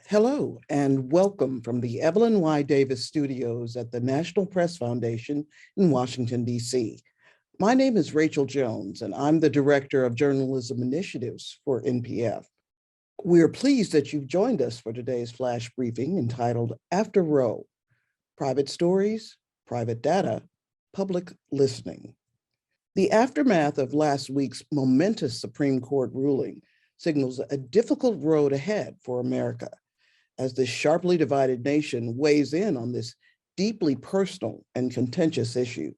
Hello and welcome from the Evelyn Y. Davis Studios at the National Press Foundation in Washington, D.C. My name is Rachel Jones, and I'm the Director of Journalism Initiatives for NPF. We are pleased that you've joined us for today's flash briefing entitled After Roe: Private Stories, Private Data, Public Listening. The aftermath of last week's momentous Supreme Court ruling signals a difficult road ahead for America, as this sharply divided nation weighs in on this deeply personal and contentious issue.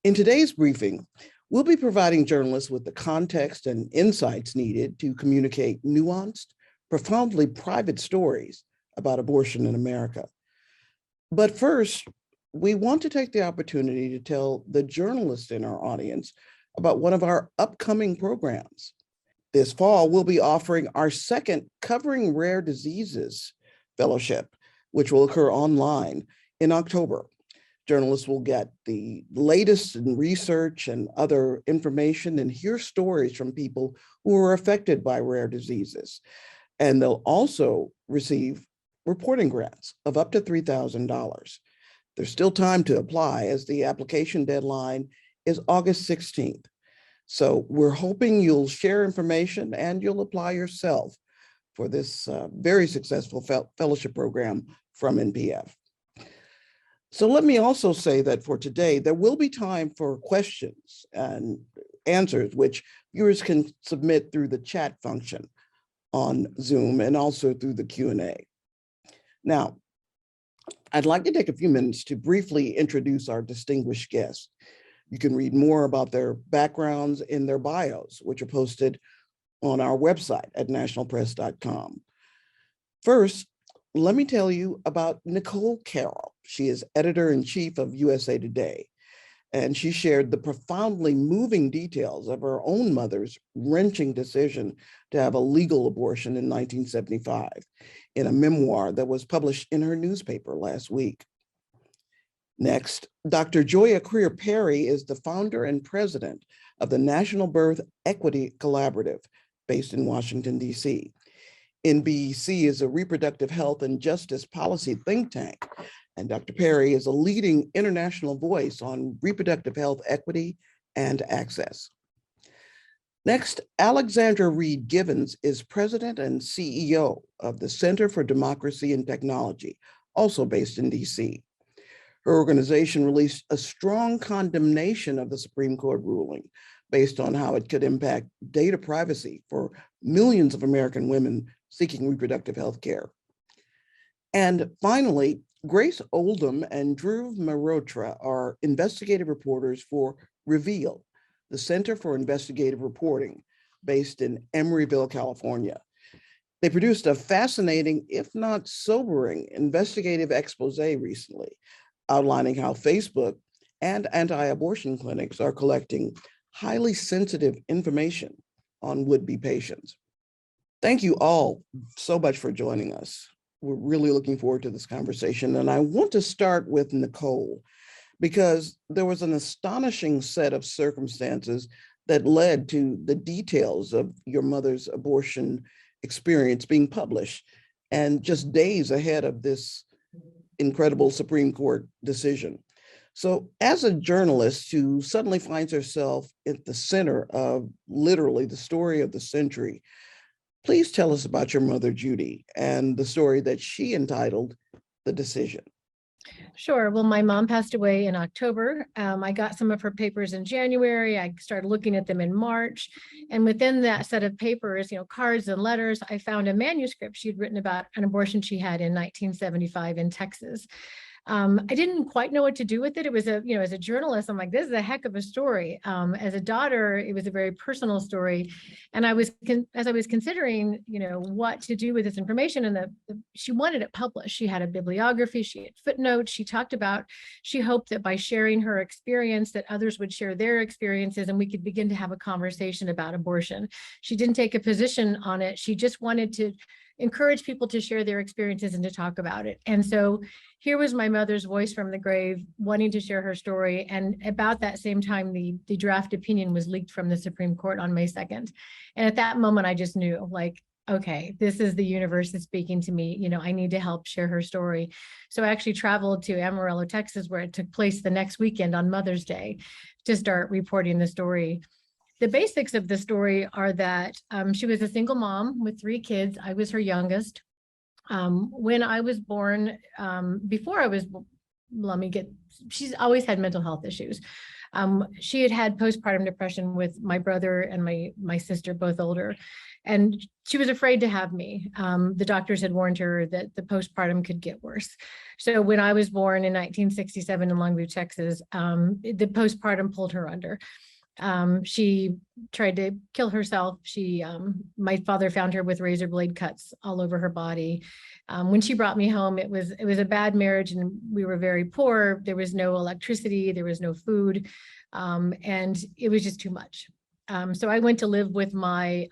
In today's briefing, we'll be providing journalists with the context and insights needed to communicate nuanced, profoundly private stories about abortion in America. But first, we want to take the opportunity to tell the journalists in our audience about one of our upcoming programs. This fall, we'll be offering our second Covering Rare Diseases Fellowship, which will occur online in October. Journalists will get the latest in research and other information and hear stories from people who are affected by rare diseases. And they'll also receive reporting grants of up to $3,000. There's still time to apply, as the application deadline is August 16th. So we're hoping you'll share information and you'll apply yourself for this very successful fellowship program from NPF. So let me also say that for today, there will be time for questions and answers, which viewers can submit through the chat function on Zoom and also through the Q&A. Now, I'd like to take a few minutes to briefly introduce our distinguished guests. You can read more about their backgrounds in their bios, which are posted on our website at nationalpress.com. First, let me tell you about Nicole Carroll. She is editor-in-chief of USA Today, and she shared the profoundly moving details of her own mother's wrenching decision to have a legal abortion in 1975 in a memoir that was published in her newspaper last week. Next, Dr. Joia Crear-Perry is the founder and president of the National Birth Equity Collaborative, based in Washington, D.C. NBEC is a reproductive health and justice policy think tank, and Dr. Perry is a leading international voice on reproductive health equity and access. Next, Alexandra Reeve Givens is president and CEO of the Center for Democracy and Technology, also based in D.C. Her organization released a strong condemnation of the Supreme Court ruling based on how it could impact data privacy for millions of American women seeking reproductive health care. And finally, Grace Oldham and Dhruv Mehrotra are investigative reporters for Reveal, the Center for Investigative Reporting, based in Emeryville, California. They produced a fascinating, if not sobering, investigative expose recently, outlining how Facebook and anti-abortion clinics are collecting highly sensitive information on would-be patients. Thank you all so much for joining us. We're really looking forward to this conversation. And I want to start with Nicole, because there was an astonishing set of circumstances that led to the details of your mother's abortion experience being published, and just days ahead of this incredible Supreme Court decision. So as a journalist who suddenly finds herself at the center of literally the story of the century, please tell us about your mother, Judy, and the story that she entitled The Decision. Sure. Well, my mom passed away in October. I got some of her papers in January. I started looking at them in March. And within that set of papers, cards and letters, I found a manuscript she'd written about an abortion she had in 1975 in Texas. I didn't quite know what to do with it. It was as a journalist, I'm like, this is a heck of a story. As a daughter, it was a very personal story. And as I was considering, what to do with this information, and she wanted it published. She had a bibliography, she had footnotes. She hoped that by sharing her experience, that others would share their experiences and we could begin to have a conversation about abortion. She didn't take a position on it. She just wanted to encourage people to share their experiences and to talk about it. And so here was my mother's voice from the grave, wanting to share her story. And about that same time, the draft opinion was leaked from the Supreme Court on May 2nd. And at that moment, I just knew, like, okay, this is the universe is speaking to me. I need to help share her story. So I actually traveled to Amarillo, Texas, where it took place the next weekend on Mother's Day to start reporting the story. The basics of the story are that she was a single mom with 3 kids. I was her youngest. When I was born, she's always had mental health issues. She had had postpartum depression with my brother and my sister, both older, and she was afraid to have me. The doctors had warned her that the postpartum could get worse. So when I was born in 1967 in Longview, Texas, the postpartum pulled her under. She tried to kill herself. My father found her with razor blade cuts all over her body. When she brought me home, it was a bad marriage and we were very poor. There was no electricity, there was no food, and it was just too much. So I went to live with my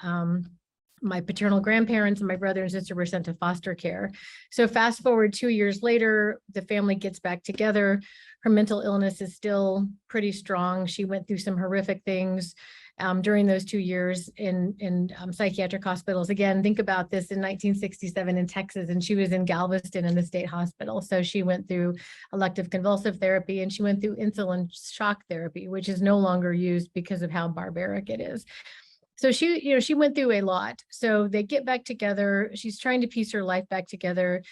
paternal grandparents, and my brother and sister were sent to foster care. So fast forward 2 years later, the family gets back together. Her mental illness is still pretty strong. She went through some horrific things during those 2 years in psychiatric hospitals. Again, think about this in 1967 in Texas, and she was in Galveston in the state hospital. So she went through elective convulsive therapy, and she went through insulin shock therapy, which is no longer used because of how barbaric it is. So she went through a lot. So they get back together. She's trying to piece her life back together.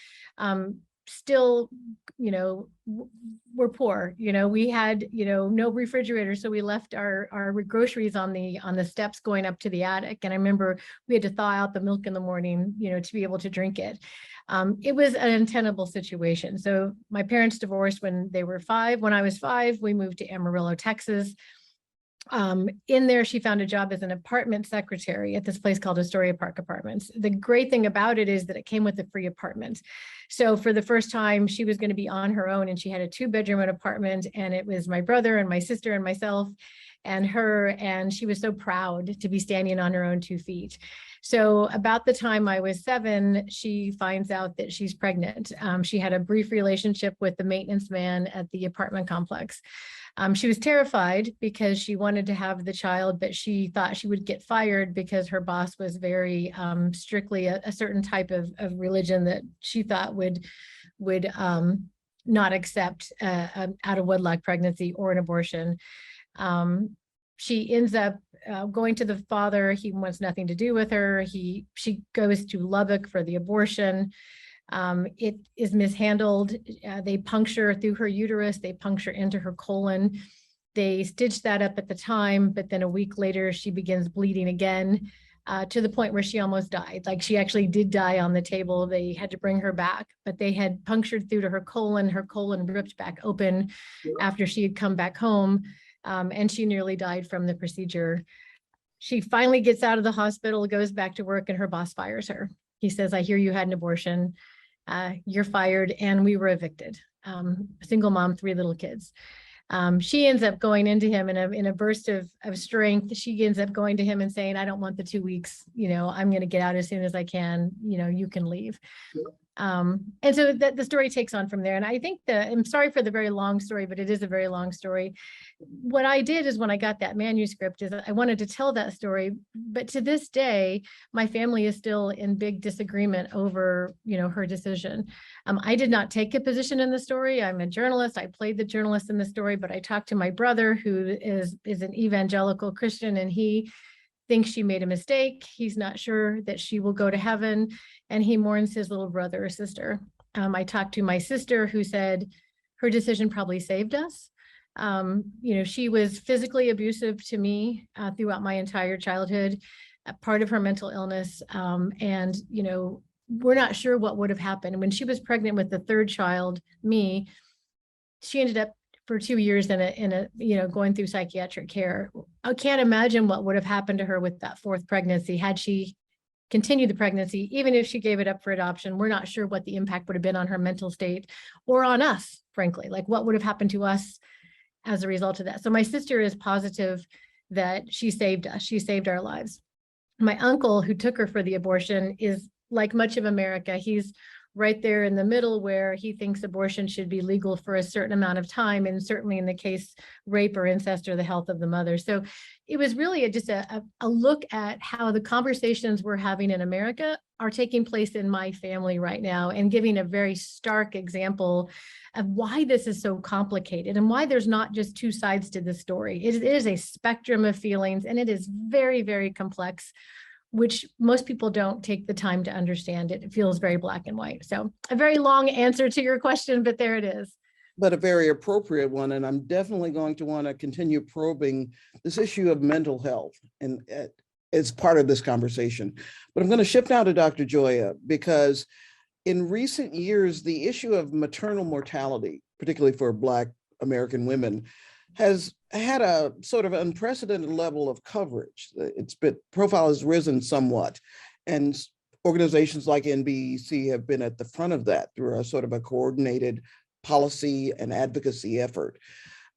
Still, we're poor. We had, no refrigerator. So we left our groceries on the steps going up to the attic. And I remember we had to thaw out the milk in the morning, to be able to drink it. It was an untenable situation. So my parents divorced when they were 5. When I was 5, we moved to Amarillo, Texas. In there, she found a job as an apartment secretary at this place called Astoria Park Apartments. The great thing about it is that it came with a free apartment. So for the first time, she was going to be on her own, and she had a 2-bedroom apartment, and it was my brother and my sister and myself and her, and she was so proud to be standing on her own 2 feet. So about the time I was 7, she finds out that she's pregnant. She had a brief relationship with the maintenance man at the apartment complex. She was terrified because she wanted to have the child, but she thought she would get fired because her boss was very strictly a certain type of religion that she thought would not accept out of wedlock pregnancy or an abortion. She ends up going to the father. He wants nothing to do with her. She goes to Lubbock for the abortion. It is mishandled. They puncture through her uterus. They puncture into her colon. They stitched that up at the time, but then a week later, she begins bleeding again to the point where she almost died. Like, she actually did die on the table. They had to bring her back, but they had punctured through to her colon. Her colon ripped back open after she had come back home, and she nearly died from the procedure. She finally gets out of the hospital, goes back to work, and her boss fires her. He says, "I hear you had an abortion. You're fired," and we were evicted. Single mom, 3 little kids. She ends up going into him in a burst of strength. She ends up going to him and saying, "I don't want the 2 weeks. I'm going to get out as soon as I can. You can leave." And so the story takes on from there. And I think I'm sorry for the very long story, but it is a very long story. What I did is, when I got that manuscript, is I wanted to tell that story, but to this day, my family is still in big disagreement over, her decision. I did not take a position in the story. I'm a journalist. I played the journalist in the story, but I talked to my brother, who is an evangelical Christian, and he thinks she made a mistake. He's not sure that she will go to heaven, and he mourns his little brother or sister. I talked to my sister, who said her decision probably saved us. She was physically abusive to me throughout my entire childhood, part of her mental illness. And we're not sure what would have happened. When she was pregnant with the 3rd child, me, she ended up for 2 years in a going through psychiatric care. I can't imagine what would have happened to her with that 4th pregnancy had she continued the pregnancy. Even if she gave it up for adoption, we're not sure what the impact would have been on her mental state or on us, frankly. Like, what would have happened to us as a result of that. So my sister is positive that she saved us. She saved our lives. My uncle, who took her for the abortion, is like much of America. He's right there in the middle where he thinks abortion should be legal for a certain amount of time, and certainly in the case rape or incest or the health of the mother. So it was really just a look at how the conversations we're having in America are taking place in my family right now, and giving a very stark example of why this is so complicated and why there's not just two sides to the story. It is a spectrum of feelings, and it is very, very complex, which most people don't take the time to understand it. It feels very black and white. So a very long answer to your question, but there it is. But a very appropriate one. And I'm definitely going to want to continue probing this issue of mental health and as part of this conversation. But I'm going to shift now to Dr. Joia, because in recent years, the issue of maternal mortality, particularly for Black American women, has had a sort of unprecedented level of coverage. Its profile has risen somewhat, and organizations like NBEC have been at the front of that through a sort of a coordinated policy and advocacy effort.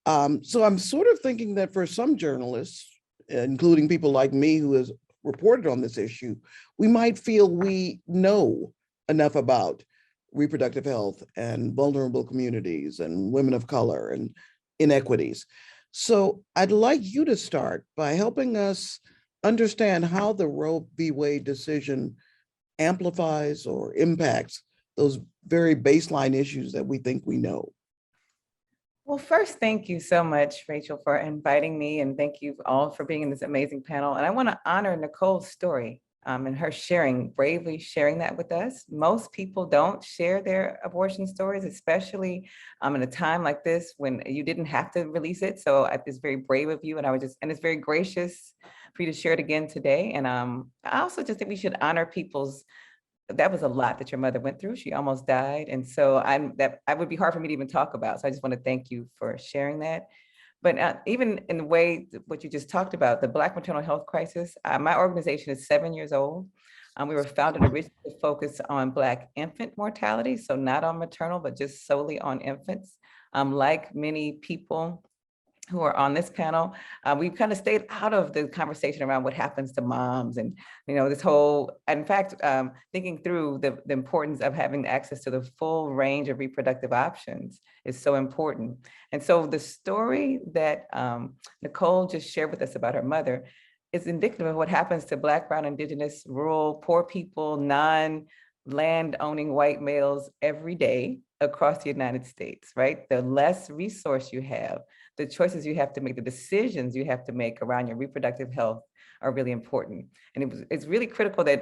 So I'm sort of thinking that for some journalists, including people like me who has reported on this issue, we might feel we know enough about reproductive health and vulnerable communities and women of color and inequities. So I'd like you to start by helping us understand how the Roe v. Wade decision amplifies or impacts those very baseline issues that we think we know. Well, first, thank you so much, Rachel, for inviting me, and thank you all for being in this amazing panel. And I want to honor Nicole's story and her bravely sharing that with us. Most people don't share their abortion stories, especially in a time like this when you didn't have to release it. So it's very brave of you, and it's very gracious for you to share it again today. And I also just think we should honor that was a lot that your mother went through. She almost died. And so that would be hard for me to even talk about. So I just want to thank you for sharing that. But even in the way what you just talked about, the Black maternal health crisis, my organization is 7 years old. We were founded originally to focus on Black infant mortality. So not on maternal, but just solely on infants. Like many people who are on this panel, we've kind of stayed out of the conversation around what happens to moms and, this whole, in fact, thinking through the importance of having access to the full range of reproductive options is so important. And so the story that Nicole just shared with us about her mother is indicative of what happens to Black, Brown, Indigenous, rural, poor people, non-land owning white males every day across the United States, right? The less resource you have, the choices you have to make, the decisions you have to make around your reproductive health are really important. And it's really critical that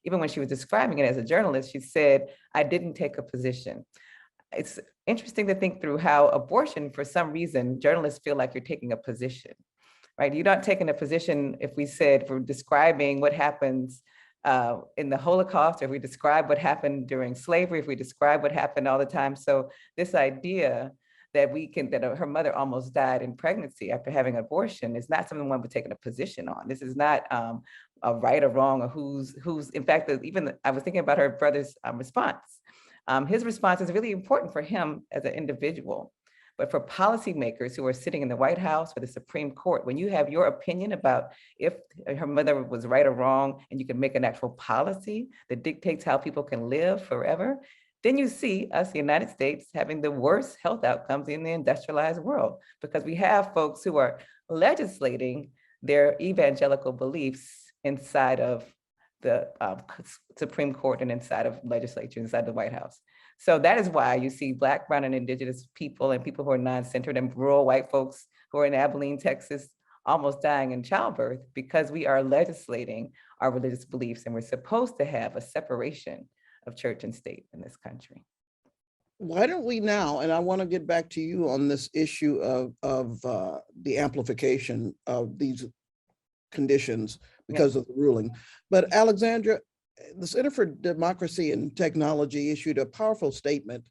even when she was describing it as a journalist, she said, I didn't take a position. It's interesting to think through how abortion, for some reason, journalists feel like you're taking a position, right? You're not taking a position if we said, for describing what happens in the Holocaust, or if we describe what happened during slavery, if we describe what happened all the time. So this idea that her mother almost died in pregnancy after having an abortion is not something one would take a position on. This is not a right or wrong, or who's, in fact, even I was thinking about her brother's response. His response is really important for him as an individual, but for policymakers who are sitting in the White House or the Supreme Court, when you have your opinion about if her mother was right or wrong, and you can make an actual policy that dictates how people can live forever, then you see us, the United States, having the worst health outcomes in the industrialized world, because we have folks who are legislating their evangelical beliefs inside of the Supreme Court and inside of legislature, inside the White House. So that is why you see Black, Brown, and Indigenous people and people who are non-centered and rural white folks who are in Abilene, Texas, almost dying in childbirth, because we are legislating our religious beliefs, and we're supposed to have a separation of church and state in this country. Why don't we now, and I want to get back to you on this issue of the amplification of these conditions because of the ruling. But Alexandra, the Center for Democracy and Technology issued a powerful statement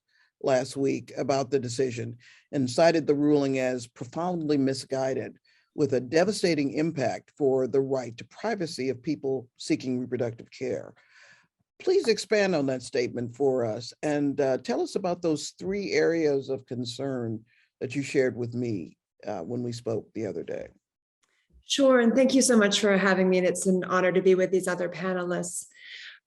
last week about the decision and cited the ruling as profoundly misguided, with a devastating impact for the right to privacy of people seeking reproductive care. Please expand on that statement for us and tell us about those 3 areas of concern that you shared with me when we spoke the other day. Sure, and thank you so much for having me. And it's an honor to be with these other panelists.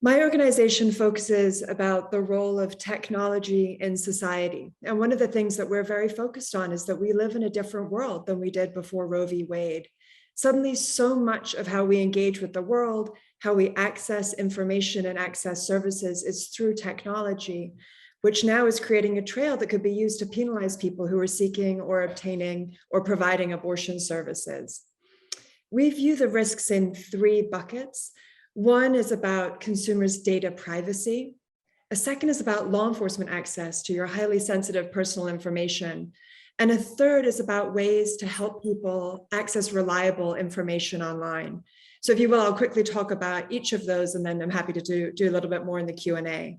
My organization focuses about the role of technology in society. And one of the things that we're very focused on is that we live in a different world than we did before Roe v. Wade. Suddenly, so much of how we engage with the world, how we access information and access services is through technology, which now is creating a trail that could be used to penalize people who are seeking or obtaining or providing abortion services. We view the risks in 3 buckets. One is about consumers' data privacy. A second is about law enforcement access to your highly sensitive personal information. And a third is about ways to help people access reliable information online. So if you will, I'll quickly talk about each of those, and then I'm happy to do a little bit more in the Q&A.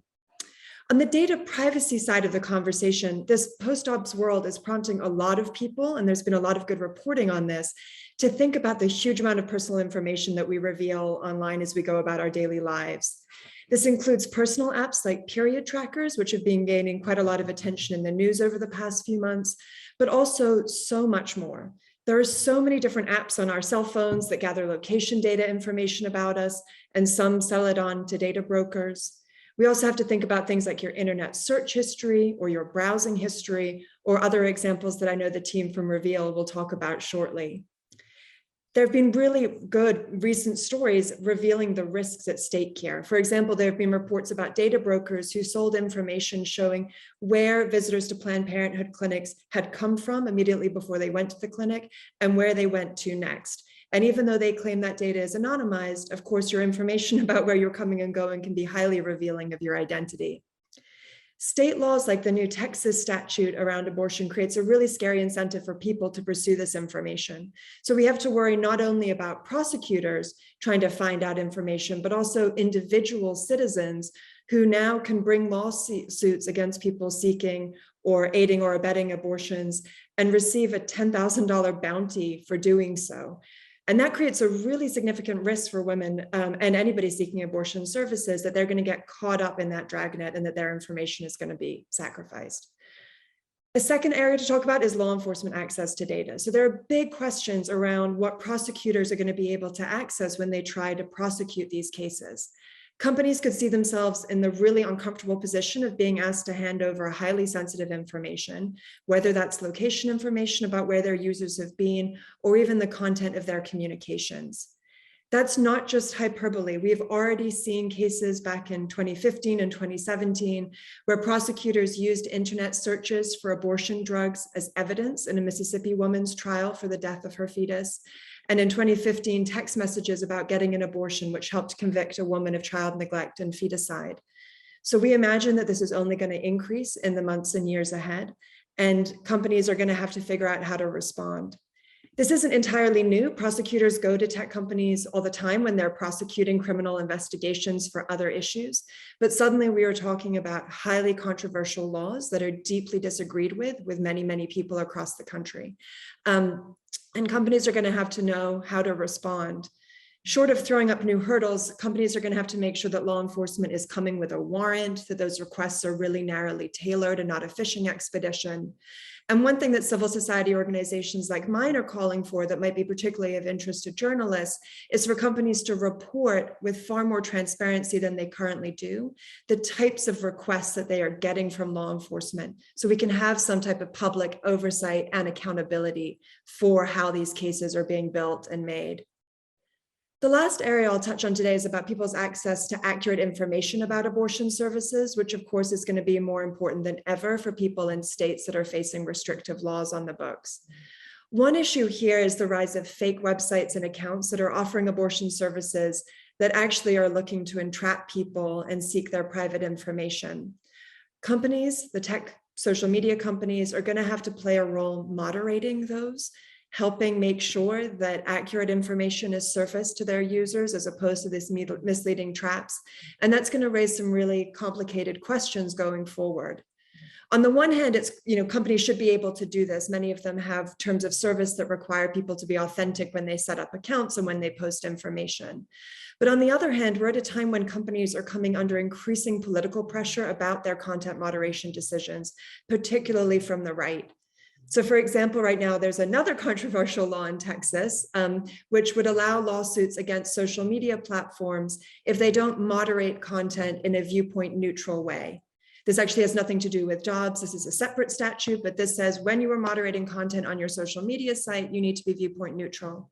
On the data privacy side of the conversation, this post-ops world is prompting a lot of people, and there's been a lot of good reporting on this, to think about the huge amount of personal information that we reveal online as we go about our daily lives. This includes personal apps like period trackers, which have been gaining quite a lot of attention in the news over the past few months, but also so much more. There are so many different apps on our cell phones that gather location data information about us, and some sell it on to data brokers. We also have to think about things like your internet search history or your browsing history, or other examples that I know the team from Reveal will talk about shortly. There have been really good recent stories revealing the risks at stake here. For example, there have been reports about data brokers who sold information showing where visitors to Planned Parenthood clinics had come from immediately before they went to the clinic and where they went to next. And even though they claim that data is anonymized, of course, your information about where you're coming and going can be highly revealing of your identity. State laws like the new Texas statute around abortion creates a really scary incentive for people to pursue this information. So we have to worry not only about prosecutors trying to find out information, but also individual citizens who now can bring lawsuits against people seeking or aiding or abetting abortions and receive a $10,000 bounty for doing so. And that creates a really significant risk for women and anybody seeking abortion services, that they're going to get caught up in that dragnet and that their information is going to be sacrificed. A second area to talk about is law enforcement access to data. So there are big questions around what prosecutors are going to be able to access when they try to prosecute these cases. Companies could see themselves in the really uncomfortable position of being asked to hand over highly sensitive information, whether that's location information about where their users have been, or even the content of their communications. That's not just hyperbole. We've already seen cases back in 2015 and 2017 where prosecutors used internet searches for abortion drugs as evidence in a Mississippi woman's trial for the death of her fetus. And in 2015, text messages about getting an abortion, which helped convict a woman of child neglect and feticide. So we imagine that this is only going to increase in the months and years ahead, and companies are going to have to figure out how to respond. This isn't entirely new. Prosecutors go to tech companies all the time when they're prosecuting criminal investigations for other issues. But suddenly we are talking about highly controversial laws that are deeply disagreed with many, many people across the country. And companies are going to have to know how to respond. Short of throwing up new hurdles, companies are going to have to make sure that law enforcement is coming with a warrant, that those requests are really narrowly tailored and not a fishing expedition. And one thing that civil society organizations like mine are calling for that might be particularly of interest to journalists is for companies to report with far more transparency than they currently do the types of requests that they are getting from law enforcement, so we can have some type of public oversight and accountability for how these cases are being built and made. The last area I'll touch on today is about people's access to accurate information about abortion services, which of course is going to be more important than ever for people in states that are facing restrictive laws on the books. One issue here is the rise of fake websites and accounts that are offering abortion services that actually are looking to entrap people and seek their private information. Companies, the tech social media companies, are going to have to play a role moderating those, helping make sure that accurate information is surfaced to their users as opposed to this misleading traps. And that's going to raise some really complicated questions going forward. On the one hand, it's, companies should be able to do this. Many of them have terms of service that require people to be authentic when they set up accounts and when they post information. But on the other hand, we're at a time when companies are coming under increasing political pressure about their content moderation decisions, particularly from the right. So for example, right now, there's another controversial law in Texas, which would allow lawsuits against social media platforms if they don't moderate content in a viewpoint neutral way. This actually has nothing to do with jobs. This is a separate statute, but this says when you are moderating content on your social media site, you need to be viewpoint neutral.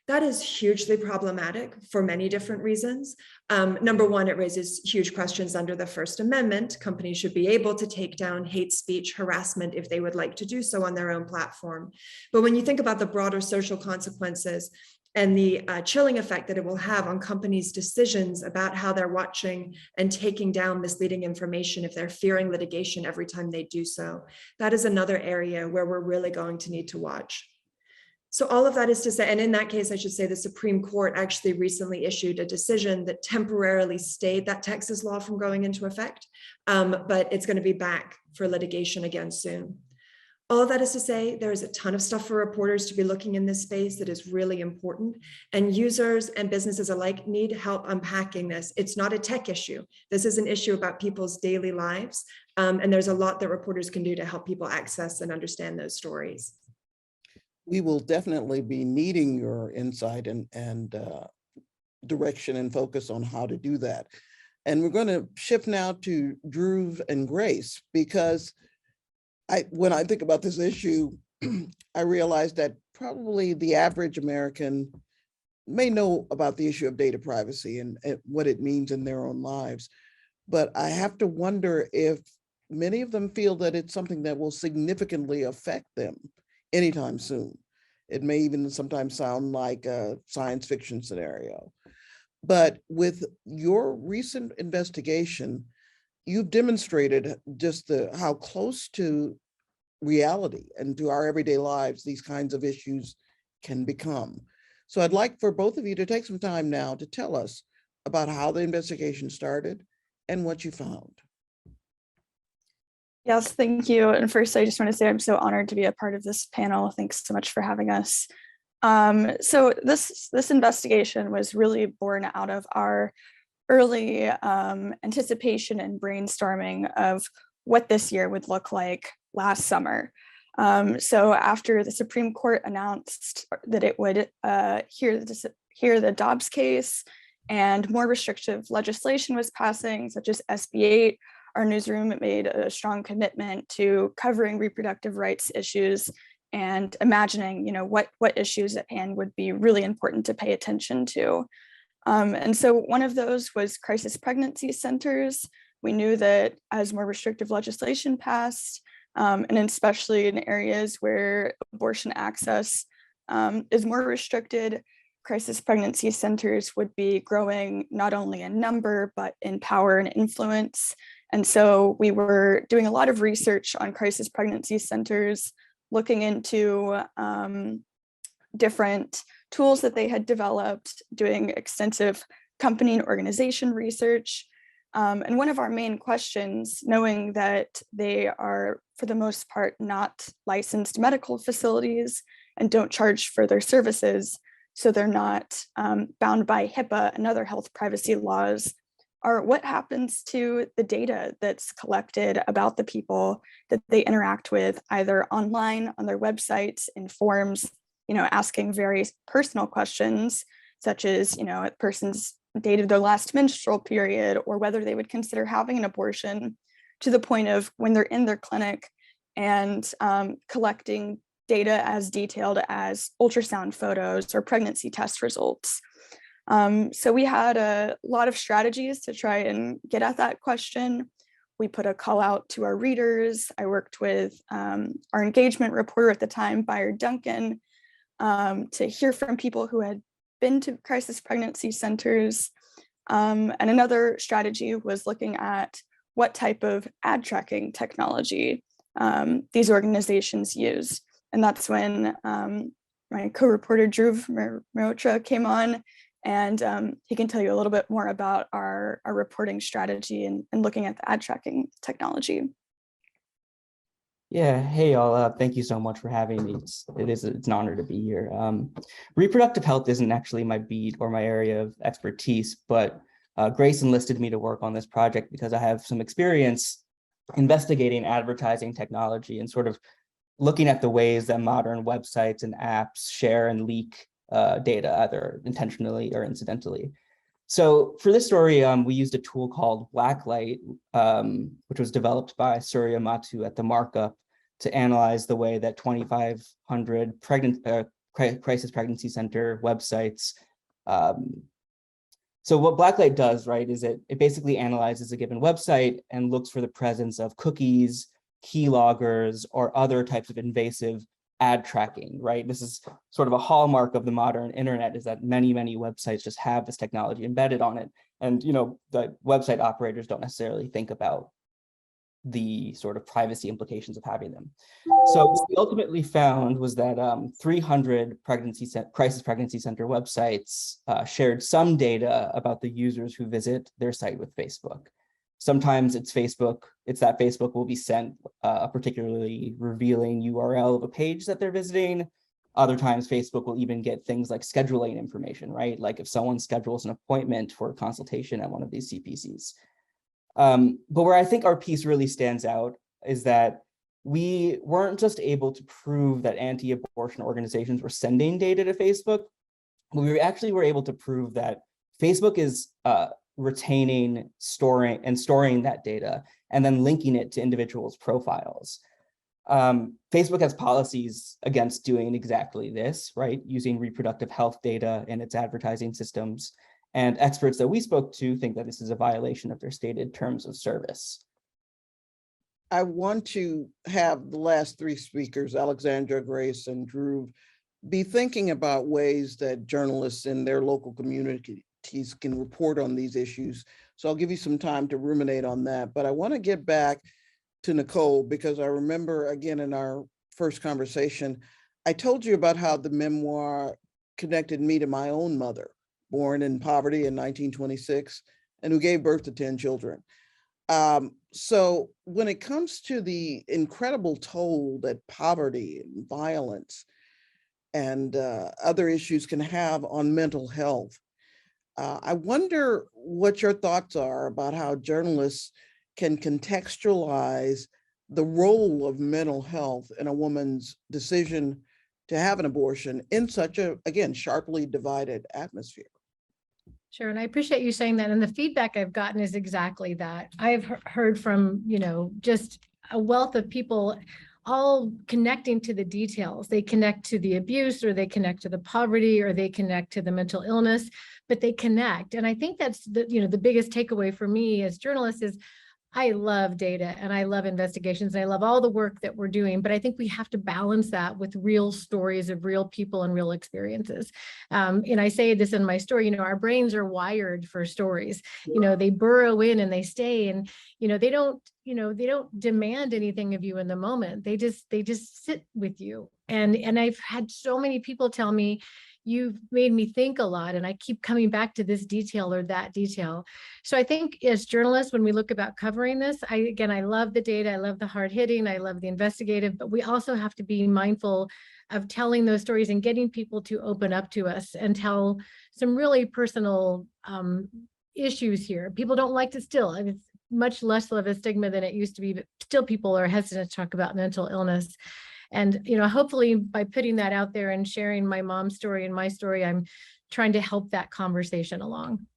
That is hugely problematic for many different reasons. Number one, it raises huge questions under the First Amendment. Companies should be able to take down hate speech, harassment if they would like to do so on their own platform. But when you think about the broader social consequences and the chilling effect that it will have on companies' decisions about how they're watching and taking down misleading information if they're fearing litigation every time they do so, that is another area where we're really going to need to watch. So all of that is to say, and in that case, I should say the Supreme Court actually recently issued a decision that temporarily stayed that Texas law from going into effect, but it's going to be back for litigation again soon. All of that is to say, there is a ton of stuff for reporters to be looking in this space that is really important, and users and businesses alike need help unpacking this. It's not a tech issue. This is an issue about people's daily lives, and there's a lot that reporters can do to help people access and understand those stories. We will definitely be needing your insight and direction and focus on how to do that. And we're going to shift now to Dhruv and Grace, because when I think about this issue, I realize that probably the average American may know about the issue of data privacy and what it means in their own lives. But I have to wonder if many of them feel that it's something that will significantly affect them anytime soon. It may even sometimes sound like a science fiction scenario. But with your recent investigation, you've demonstrated just how close to reality and to our everyday lives these kinds of issues can become. So I'd like for both of you to take some time now to tell us about how the investigation started and what you found. Yes, thank you. And first, I just want to say I'm so honored to be a part of this panel. Thanks so much for having us. So this investigation was really born out of our early anticipation and brainstorming of what this year would look like last summer. So after the Supreme Court announced that it would hear the Dobbs case and more restrictive legislation was passing, such as SB 8, our newsroom made a strong commitment to covering reproductive rights issues and imagining, what issues at hand would be really important to pay attention to. And so one of those was crisis pregnancy centers. We knew that as more restrictive legislation passed, and especially in areas where abortion access is more restricted, crisis pregnancy centers would be growing not only in number, but in power and influence. And so we were doing a lot of research on crisis pregnancy centers, looking into different tools that they had developed, doing extensive company and organization research. And one of our main questions, knowing that they are, for the most part, not licensed medical facilities and don't charge for their services, so they're not bound by HIPAA and other health privacy laws, are what happens to the data that's collected about the people that they interact with, either online, on their websites, in forums, asking very personal questions, such as, a person's date of their last menstrual period, or whether they would consider having an abortion, to the point of when they're in their clinic and collecting data as detailed as ultrasound photos or pregnancy test results. So we had a lot of strategies to try and get at that question. We put a call out to our readers. I worked with our engagement reporter at the time, Byard Duncan, to hear from people who had been to crisis pregnancy centers. And another strategy was looking at what type of ad tracking technology these organizations use. And that's when my co-reporter Dhruv Mehrotra came on, and he can tell you a little bit more about our reporting strategy and looking at the ad tracking technology. Yeah, hey y'all, thank you so much for having me. It's an honor to be here. Reproductive health isn't actually my beat or my area of expertise, but Grace enlisted me to work on this project because I have some experience investigating advertising technology and sort of looking at the ways that modern websites and apps share and leak data, either intentionally or incidentally. So for this story, we used a tool called Blacklight, which was developed by Surya Matu at the Markup to analyze the way that 2,500 crisis pregnancy center websites. So what Blacklight does, right, is it basically analyzes a given website and looks for the presence of cookies, keyloggers, or other types of invasive ad tracking, right? This is sort of a hallmark of the modern internet, is that many, many websites just have this technology embedded on it. And, you know, the website operators don't necessarily think about the sort of privacy implications of having them. So what we ultimately found was that 300 crisis pregnancy center websites shared some data about the users who visit their site with Facebook. Sometimes it's that Facebook will be sent a particularly revealing URL of a page that they're visiting. Other times Facebook will even get things like scheduling information, right? Like if someone schedules an appointment for a consultation at one of these CPCs. But where I think our piece really stands out is that we weren't just able to prove that anti-abortion organizations were sending data to Facebook, but we actually were able to prove that Facebook is retaining, storing that data and then linking it to individuals' profiles. Facebook has policies against doing exactly this, right? Using reproductive health data in its advertising systems. And experts that we spoke to think that this is a violation of their stated terms of service. I want to have the last three speakers, Alexandra, Grace, and Dhruv, be thinking about ways that journalists in their local communities can report on these issues. So I'll give you some time to ruminate on that. But I want to get back to Nicole, because I remember, again, in our first conversation, I told you about how the memoir connected me to my own mother, born in poverty in 1926, and who gave birth to 10 children. So when it comes to the incredible toll that poverty and violence and other issues can have on mental health, I wonder what your thoughts are about how journalists can contextualize the role of mental health in a woman's decision to have an abortion in such a, again, sharply divided atmosphere. Sure, and I appreciate you saying that. And the feedback I've gotten is exactly that. I've heard from, just a wealth of people all connecting to the details. They connect to the abuse, or they connect to the poverty, or they connect to the mental illness, but they connect. And I think that's the biggest takeaway for me as journalists is I love data and I love investigations and I love all the work that we're doing, but I think we have to balance that with real stories of real people and real experiences. And I say this in my story, our brains are wired for stories. They burrow in and they stay, and they don't demand anything of you in the moment. They just sit with you. And I've had so many people tell me, you've made me think a lot, and I keep coming back to this detail or that detail. So I think as journalists, when we look about covering this, I love the data, I love the hard hitting, I love the investigative, but we also have to be mindful of telling those stories and getting people to open up to us and tell some really personal issues here. People don't like to still, it's much less of a stigma than it used to be, but still people are hesitant to talk about mental illness. And, hopefully by putting that out there and sharing my mom's story and my story, I'm trying to help that conversation along.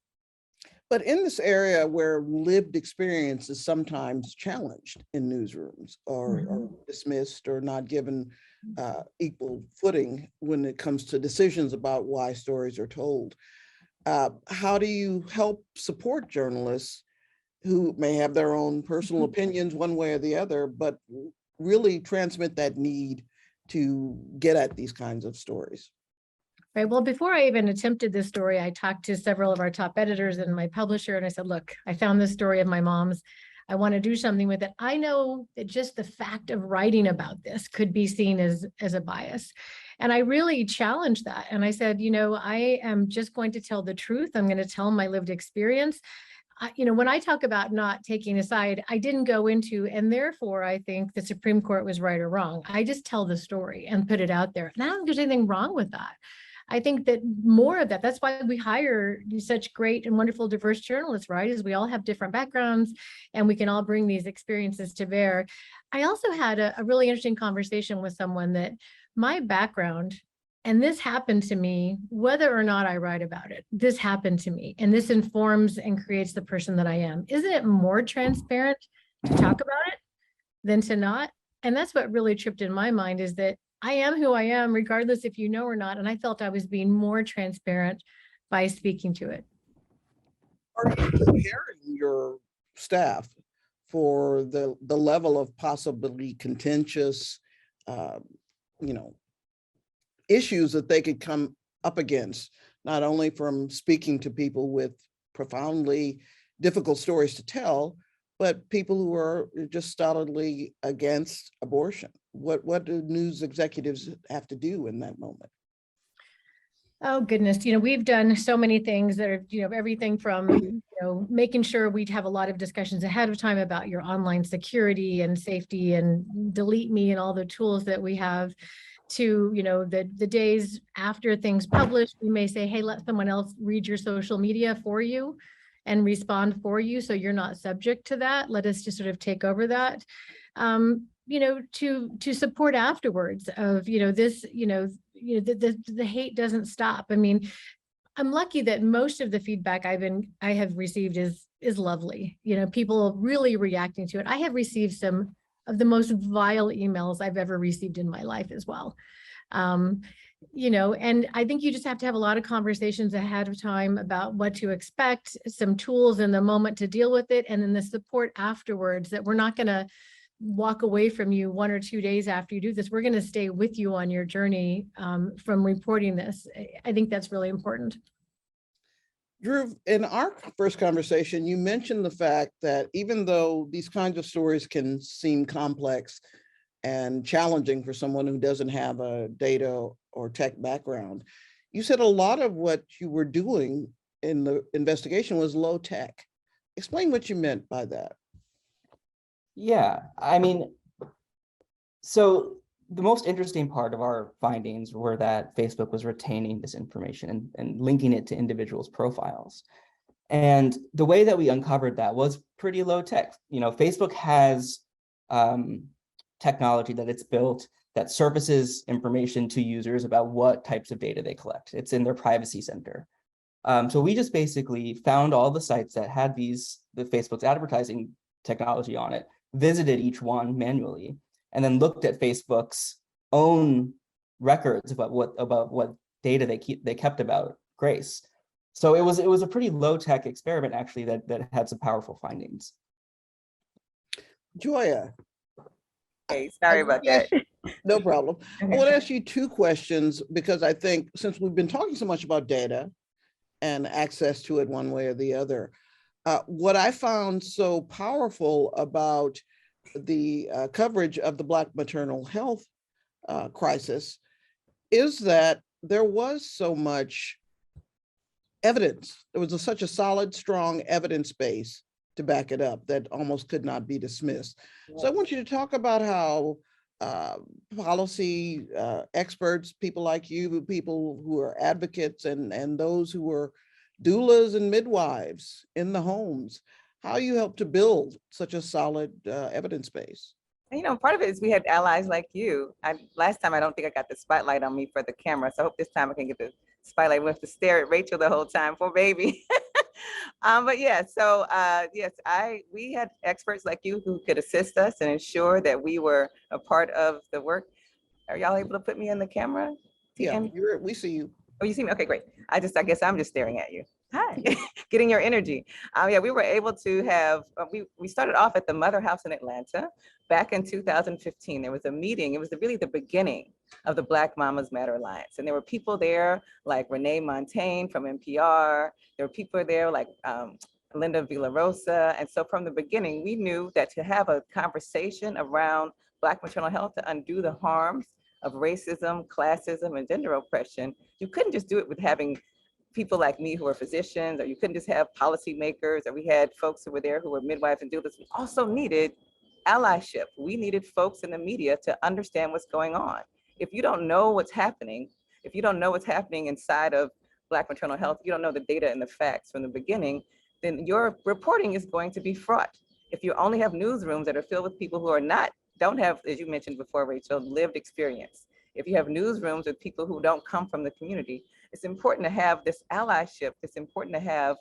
But in this area where lived experience is sometimes challenged in newsrooms or dismissed or not given equal footing when it comes to decisions about why stories are told, how do you help support journalists who may have their own personal opinions one way or the other, but really transmit that need to get at these kinds of stories? Right. Well, before I even attempted this story, I talked to several of our top editors and my publisher, and I said, look, I found this story of my mom's. I want to do something with it. I know that just the fact of writing about this could be seen as a bias. And I really challenged that. And I said, I am just going to tell the truth. I'm going to tell my lived experience. When I talk about not taking a side, I didn't go into, and therefore I think the Supreme Court was right or wrong. I just tell the story and put it out there. And I don't think there's anything wrong with that. I think that more of that, that's why we hire such great and wonderful diverse journalists, right? Is we all have different backgrounds and we can all bring these experiences to bear. I also had a really interesting conversation with someone that my background, and this happened to me, whether or not I write about it, this happened to me, and this informs and creates the person that I am. Isn't it more transparent to talk about it than to not? And that's what really tripped in my mind, is that I am who I am, regardless if you know or not. And I felt I was being more transparent by speaking to it. Are you preparing your staff for the level of possibly contentious, issues that they could come up against, not only from speaking to people with profoundly difficult stories to tell, but people who are just stolidly against abortion? What do news executives have to do in that moment? Oh, goodness. We've done so many things that are, everything from, making sure we'd have a lot of discussions ahead of time about your online security and safety and delete me and all the tools that we have, to, the days after things publish, we may say, hey, let someone else read your social media for you and respond for you, so you're not subject to that. Let us just sort of take over that. To support afterwards of, this, the hate doesn't stop. I mean, I'm lucky that most of the feedback I have received is lovely. People really reacting to it. I have received some of the most vile emails I've ever received in my life as well. And I think you just have to have a lot of conversations ahead of time about what to expect, some tools in the moment to deal with it, and then the support afterwards, that we're not going to walk away from you 1 or 2 days after you do this. We're going to stay with you on your journey from reporting this. I think that's really important. Dhruv, in our first conversation, you mentioned the fact that even though these kinds of stories can seem complex and challenging for someone who doesn't have a data or tech background, you said a lot of what you were doing in the investigation was low tech. Explain what you meant by that. Yeah, I mean, so the most interesting part of our findings were that Facebook was retaining this information and linking it to individuals' profiles. And the way that we uncovered that was pretty low tech. Facebook has technology that it's built that surfaces information to users about what types of data they collect. It's in their privacy center. So we just basically found all the sites that had the Facebook's advertising technology on it, visited each one manually, and then looked at Facebook's own records about what data they kept about Grace. So it was a pretty low tech experiment, actually, that had some powerful findings. Joia. Hey, sorry about that. No problem. Okay. I want to ask you two questions, because I think since we've been talking so much about data and access to it one way or the other, what I found so powerful about the coverage of the Black maternal health crisis is that there was so much evidence. There was such a solid, strong evidence base to back it up that almost could not be dismissed. So I want you to talk about how policy experts, people like you, people who are advocates, and those who are doulas and midwives in the homes, how you help to build such a solid evidence base. Part of it is we had allies like you. Last time, I don't think I got the spotlight on me for the camera. So I hope this time I can get the spotlight. We have to stare at Rachel the whole time, poor baby. But yeah, so yes, we had experts like you who could assist us and ensure that we were a part of the work. Are y'all able to put me in the camera? Yeah, we see you. Oh, you see me? Okay, great. I guess I'm just staring at you. Hi, getting your energy. Yeah, we were able to have, we started off at the Mother House in Atlanta back in 2015. There was a meeting. It was really the beginning of the Black Mamas Matter Alliance. And there were people there like Renee Montaigne from NPR. There were people there like Linda Villarosa. And so from the beginning, we knew that to have a conversation around Black maternal health to undo the harms of racism, classism, and gender oppression, you couldn't just do it with having people like me who are physicians, or you couldn't just have policymakers, or we had folks who were there who were midwives and doulas. We also needed allyship. We needed folks in the media to understand what's going on. If you don't know what's happening, If you don't know what's happening inside of Black maternal health, you don't know the data and the facts from the beginning, then your reporting is going to be fraught. If you only have newsrooms that are filled with people who don't have, as you mentioned before, Rachel, lived experience. If you have newsrooms with people who don't come from the community, it's important to have this allyship. It's important to have,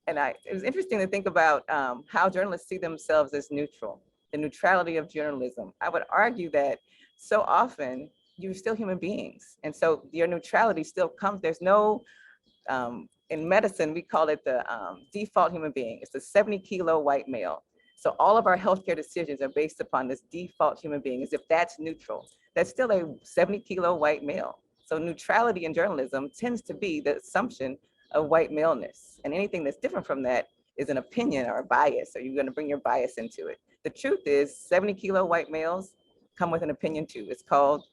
it was interesting to think about how journalists see themselves as neutral, the neutrality of journalism. I would argue that so often you're still human beings. And so your neutrality still comes, there's no, in medicine, we call it the default human being. It's the 70-kilo white male. So all of our healthcare decisions are based upon this default human being, as if that's neutral. That's still a 70-kilo white male. So neutrality in journalism tends to be the assumption of white maleness. And anything that's different from that is an opinion or a bias, or you're going to bring your bias into it. The truth is 70-kilo white males come with an opinion too. It's called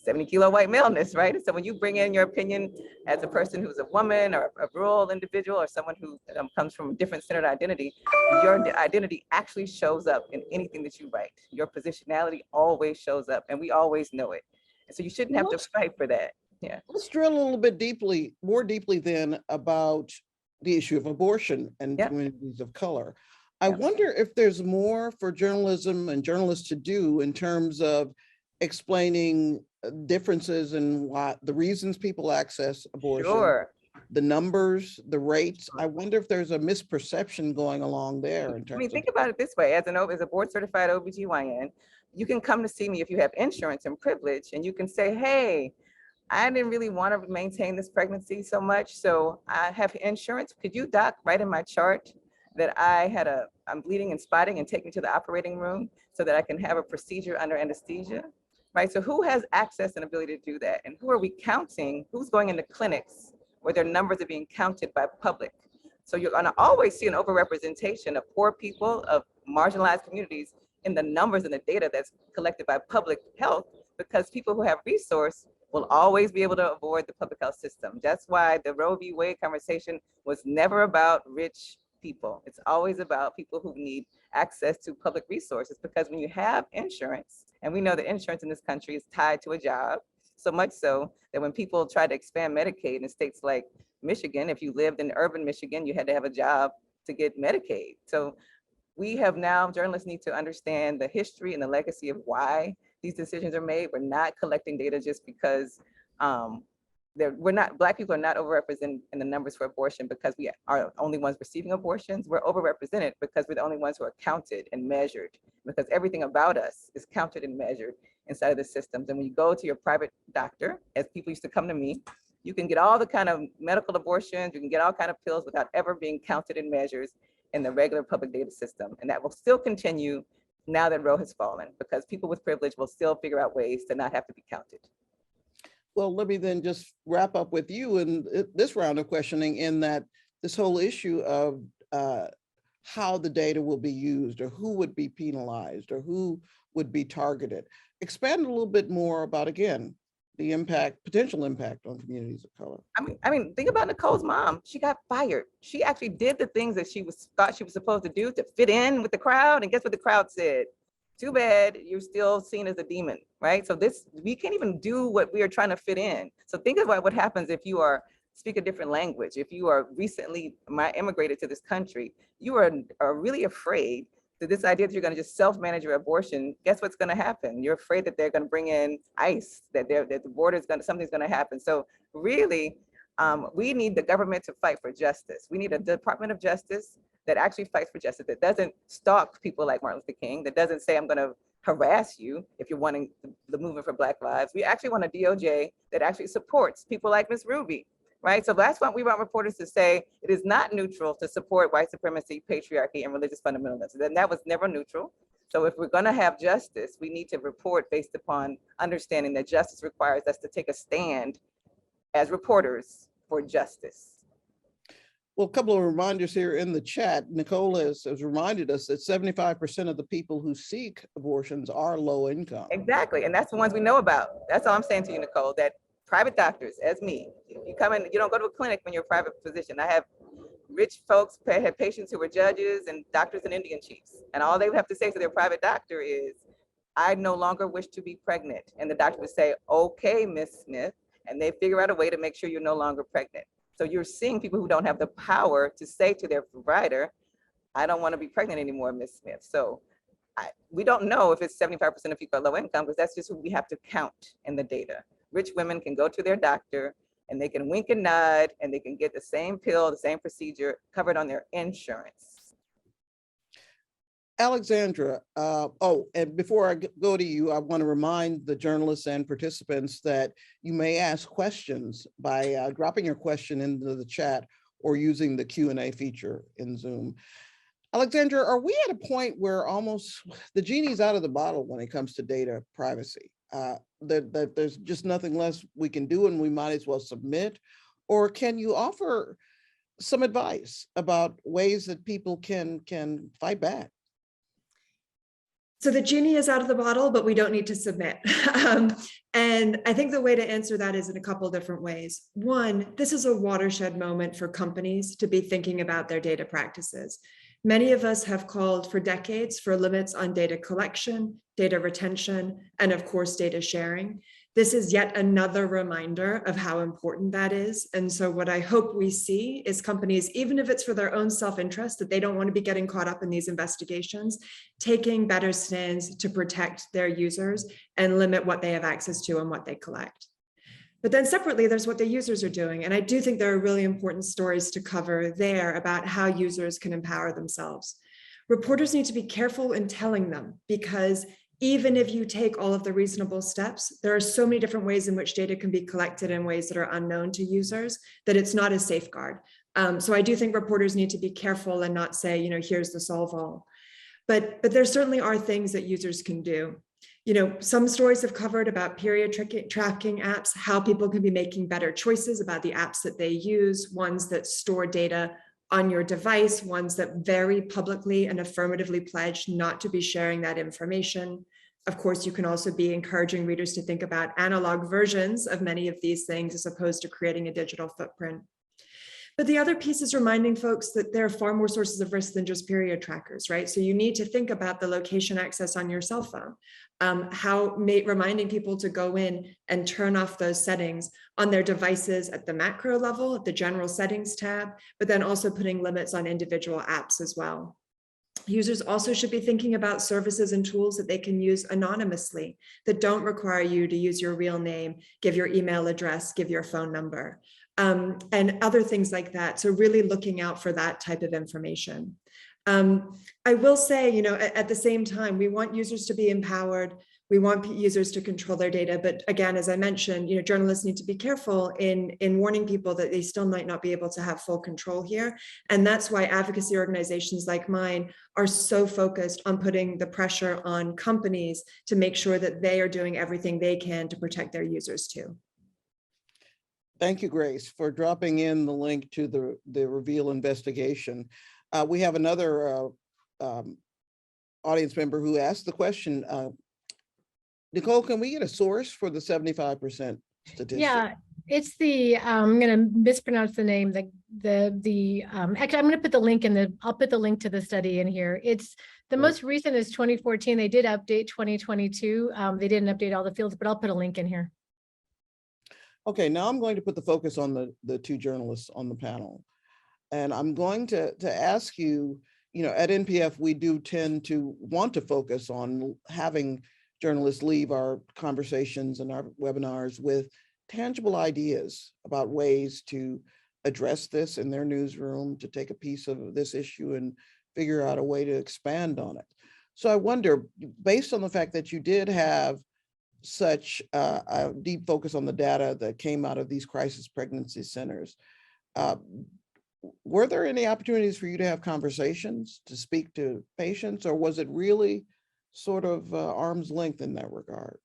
70-kilo white maleness, right? And so when you bring in your opinion as a person who's a woman or a rural individual or someone who comes from a different centered identity, your identity actually shows up in anything that you write. Your positionality always shows up, and we always know it. And so you shouldn't have to fight for that. Yeah. Let's drill a little bit more deeply then about the issue of abortion and communities of color. I wonder if there's more for journalism and journalists to do in terms of explaining differences in what the reasons people access abortion, the numbers, the rates. I wonder if there's a misperception going along there. In terms think about it this way: as a board certified OBGYN, you can come to see me if you have insurance and privilege, and you can say, hey, I didn't really want to maintain this pregnancy so much, so I have insurance. Could you, doc, write in my chart that I'm bleeding and spotting and take me to the operating room so that I can have a procedure under anesthesia? Right, so who has access and ability to do that? And who are we counting? Who's going into clinics where their numbers are being counted by public? So you're gonna always see an overrepresentation of poor people, of marginalized communities in the numbers and the data that's collected by public health, because people who have resource will always be able to avoid the public health system. That's why the Roe v. Wade conversation was never about rich people. It's always about people who need access to public resources, because when you have insurance, and we know that insurance in this country is tied to a job, so much so that when people try to expand Medicaid in states like Michigan, if you lived in urban Michigan, you had to have a job to get Medicaid. So we have now, journalists need to understand the history and the legacy of why these decisions are made. We're not collecting data just because Black people are not overrepresented in the numbers for abortion because we are the only ones receiving abortions. We're overrepresented because we're the only ones who are counted and measured, because everything about us is counted and measured inside of the systems. And when you go to your private doctor, as people used to come to me, you can get all the kind of medical abortions, you can get all kind of pills without ever being counted and measured in the regular public data system. And that will still continue now that Roe has fallen, because people with privilege will still figure out ways to not have to be counted. Well, let me then just wrap up with you in this round of questioning, in that this whole issue of how the data will be used, or who would be penalized, or who would be targeted. Expand a little bit more about, again, the potential impact on communities of color. I mean, think about Nicole's mom. She got fired. She actually did the things that thought she was supposed to do to fit in with the crowd. And guess what the crowd said? Too bad, you're still seen as a demon, right? So we can't even do what we are trying to fit in. So think about what happens if you speak a different language. If you are recently immigrated to this country, you are really afraid that this idea that you're going to just self-manage your abortion. Guess what's going to happen? You're afraid that they're going to bring in ICE, that the border something's going to happen. So really, we need the government to fight for justice. We need a Department of Justice that actually fights for justice, that doesn't stalk people like Martin Luther King, that doesn't say, I'm going to harass you if you're wanting the movement for Black lives. We actually want a DOJ that actually supports people like Ms. Ruby, right? So that's what we want reporters to say. It is not neutral to support white supremacy, patriarchy, and religious fundamentalism. And that was never neutral. So if we're going to have justice, we need to report based upon understanding that justice requires us to take a stand as reporters for justice. Well, a couple of reminders here in the chat. Nicole has reminded us that 75% of the people who seek abortions are low income. Exactly, and that's the ones we know about. That's all I'm saying to you, Nicole, that private doctors, as me, you come in, you don't go to a clinic when you're a private physician. I have rich folks, had patients who were judges and doctors and Indian chiefs, and all they would have to say to their private doctor is, I no longer wish to be pregnant. And the doctor would say, okay, Miss Smith. and they figure out a way to make sure you're no longer pregnant. So you're seeing people who don't have the power to say to their provider, I don't want to be pregnant anymore, Ms. Smith. So we don't know if it's 75% of people are low income, because that's just who we have to count in the data. Rich women can go to their doctor and they can wink and nod and they can get the same pill, the same procedure covered on their insurance. Alexandra, and before I go to you, I want to remind the journalists and participants that you may ask questions by dropping your question into the chat or using the Q&A feature in Zoom. Alexandra, are we at a point where almost the genie's out of the bottle when it comes to data privacy? That there's just nothing less we can do and we might as well submit? Or can you offer some advice about ways that people can fight back? So the genie is out of the bottle, but we don't need to submit. And I think the way to answer that is in a couple different ways. One, this is a watershed moment for companies to be thinking about their data practices. Many of us have called for decades for limits on data collection, data retention, and of course, data sharing. This is yet another reminder of how important that is. And so what I hope we see is companies, even if it's for their own self-interest, that they don't want to be getting caught up in these investigations, taking better stands to protect their users and limit what they have access to and what they collect. But then separately, there's what the users are doing. And I do think there are really important stories to cover there about how users can empower themselves. Reporters need to be careful in telling them, because even if you take all of the reasonable steps, there are so many different ways in which data can be collected in ways that are unknown to users that it's not a safeguard. So I do think reporters need to be careful and not say, here's the solve all. But there certainly are things that users can do. Some stories have covered about period tracking apps, how people can be making better choices about the apps that they use, ones that store data on your device, ones that very publicly and affirmatively pledge not to be sharing that information. Of course, you can also be encouraging readers to think about analog versions of many of these things as opposed to creating a digital footprint. But the other piece is reminding folks that there are far more sources of risk than just period trackers, right? So you need to think about the location access on your cell phone, reminding people to go in and turn off those settings on their devices at the macro level, at the general settings tab, but then also putting limits on individual apps as well. Users also should be thinking about services and tools that they can use anonymously that don't require you to use your real name, give your email address, give your phone number. And other things like that. So really looking out for that type of information. I will say, at the same time, we want users to be empowered. We want users to control their data. But again, as I mentioned, journalists need to be careful in warning people that they still might not be able to have full control here. And that's why advocacy organizations like mine are so focused on putting the pressure on companies to make sure that they are doing everything they can to protect their users too. Thank you, Grace, for dropping in the link to the Reveal investigation. We have another audience member who asked the question, Nicole, can we get a source for the 75% statistic? Yeah, it's the, I'm going to mispronounce the name, actually, I'm going to put the link I'll put the link to the study in here. It's the most recent is 2014. They did update 2022. They didn't update all the fields, but I'll put a link in here. Okay, now I'm going to put the focus on the two journalists on the panel. And I'm going to ask you, at NPF, we do tend to want to focus on having journalists leave our conversations and our webinars with tangible ideas about ways to address this in their newsroom, to take a piece of this issue and figure out a way to expand on it. So I wonder, based on the fact that you did have such a deep focus on the data that came out of these crisis pregnancy centers, were there any opportunities for you to have conversations, to speak to patients, or was it really sort of arm's length in that regard?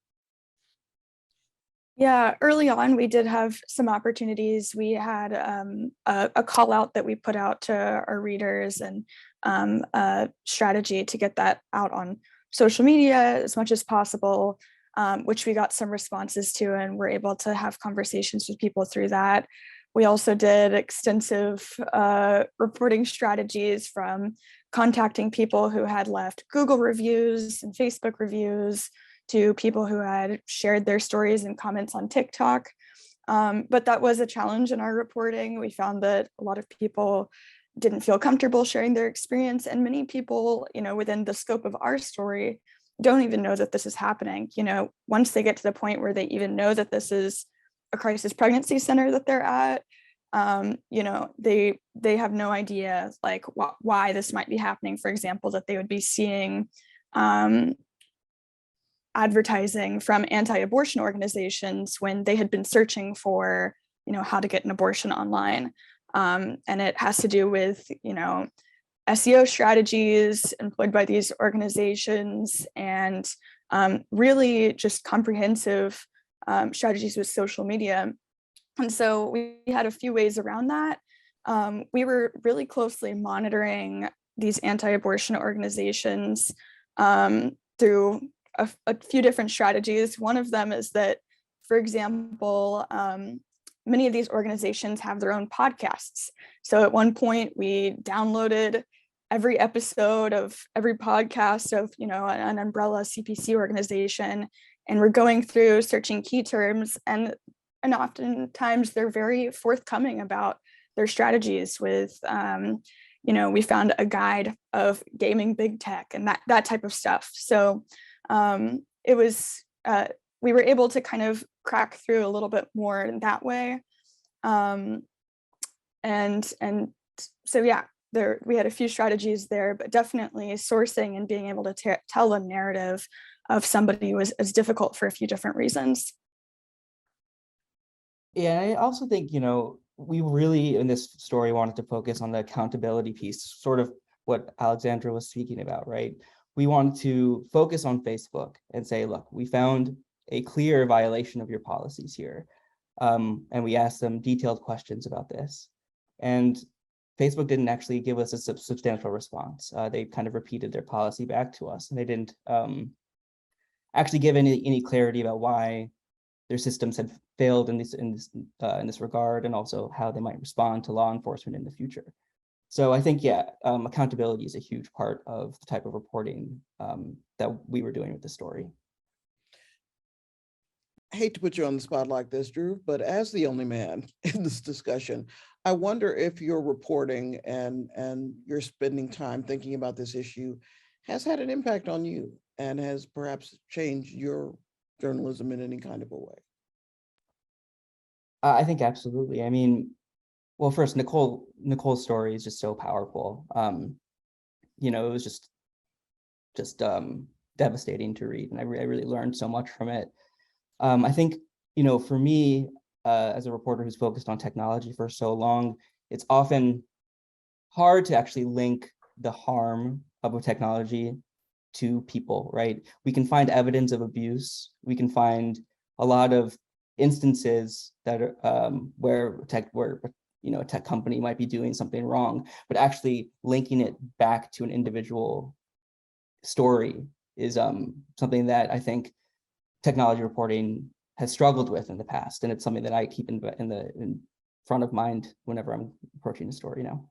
Yeah, early on, we did have some opportunities. We had a call out that we put out to our readers and a strategy to get that out on social media as much as possible, which we got some responses to, and we're able to have conversations with people through that. We also did extensive reporting strategies, from contacting people who had left Google reviews and Facebook reviews to people who had shared their stories and comments on TikTok. But that was a challenge in our reporting. We found that a lot of people didn't feel comfortable sharing their experience, and many people, within the scope of our story, don't even know that this is happening. Once they get to the point where they even know that this is a crisis pregnancy center that they're at, they have no idea like why this might be happening. For example, that they would be seeing advertising from anti-abortion organizations when they had been searching for, how to get an abortion online. And it has to do with, SEO strategies employed by these organizations, and really just comprehensive strategies with social media. And so we had a few ways around that. We were really closely monitoring these anti-abortion organizations through a few different strategies. One of them is that, for example, many of these organizations have their own podcasts. So at one point we downloaded every episode of every podcast of, an umbrella CPC organization, and we're going through searching key terms, and oftentimes they're very forthcoming about their strategies with, we found a guide of gaming big tech and that type of stuff. So it was, we were able to kind of crack through a little bit more in that way. And so, yeah, we had a few strategies there, but definitely sourcing and being able to tell a narrative of somebody was difficult for a few different reasons. Yeah, I also think, we really in this story wanted to focus on the accountability piece, sort of what Alexandra was speaking about, right? We wanted to focus on Facebook and say, look, we found a clear violation of your policies here. And we asked them detailed questions about this. And Facebook didn't actually give us a substantial response. They kind of repeated their policy back to us, and they didn't actually give any clarity about why their systems had failed in this regard, and also how they might respond to law enforcement in the future. So I think, accountability is a huge part of the type of reporting that we were doing with the story. I hate to put you on the spot like this, Dhruv, but as the only man in this discussion, I wonder if your reporting and your spending time thinking about this issue has had an impact on you and has perhaps changed your journalism in any kind of a way. I think absolutely. I mean, well, first, Nicole's story is just so powerful. It was just devastating to read, and I really learned so much from it. I think, for me, as a reporter who's focused on technology for so long, it's often hard to actually link the harm of a technology to people, right? We can find evidence of abuse. We can find a lot of instances that are where a tech company might be doing something wrong, but actually linking it back to an individual story is something that I think technology reporting has struggled with in the past, and it's something that I keep in front of mind whenever I'm approaching a story now.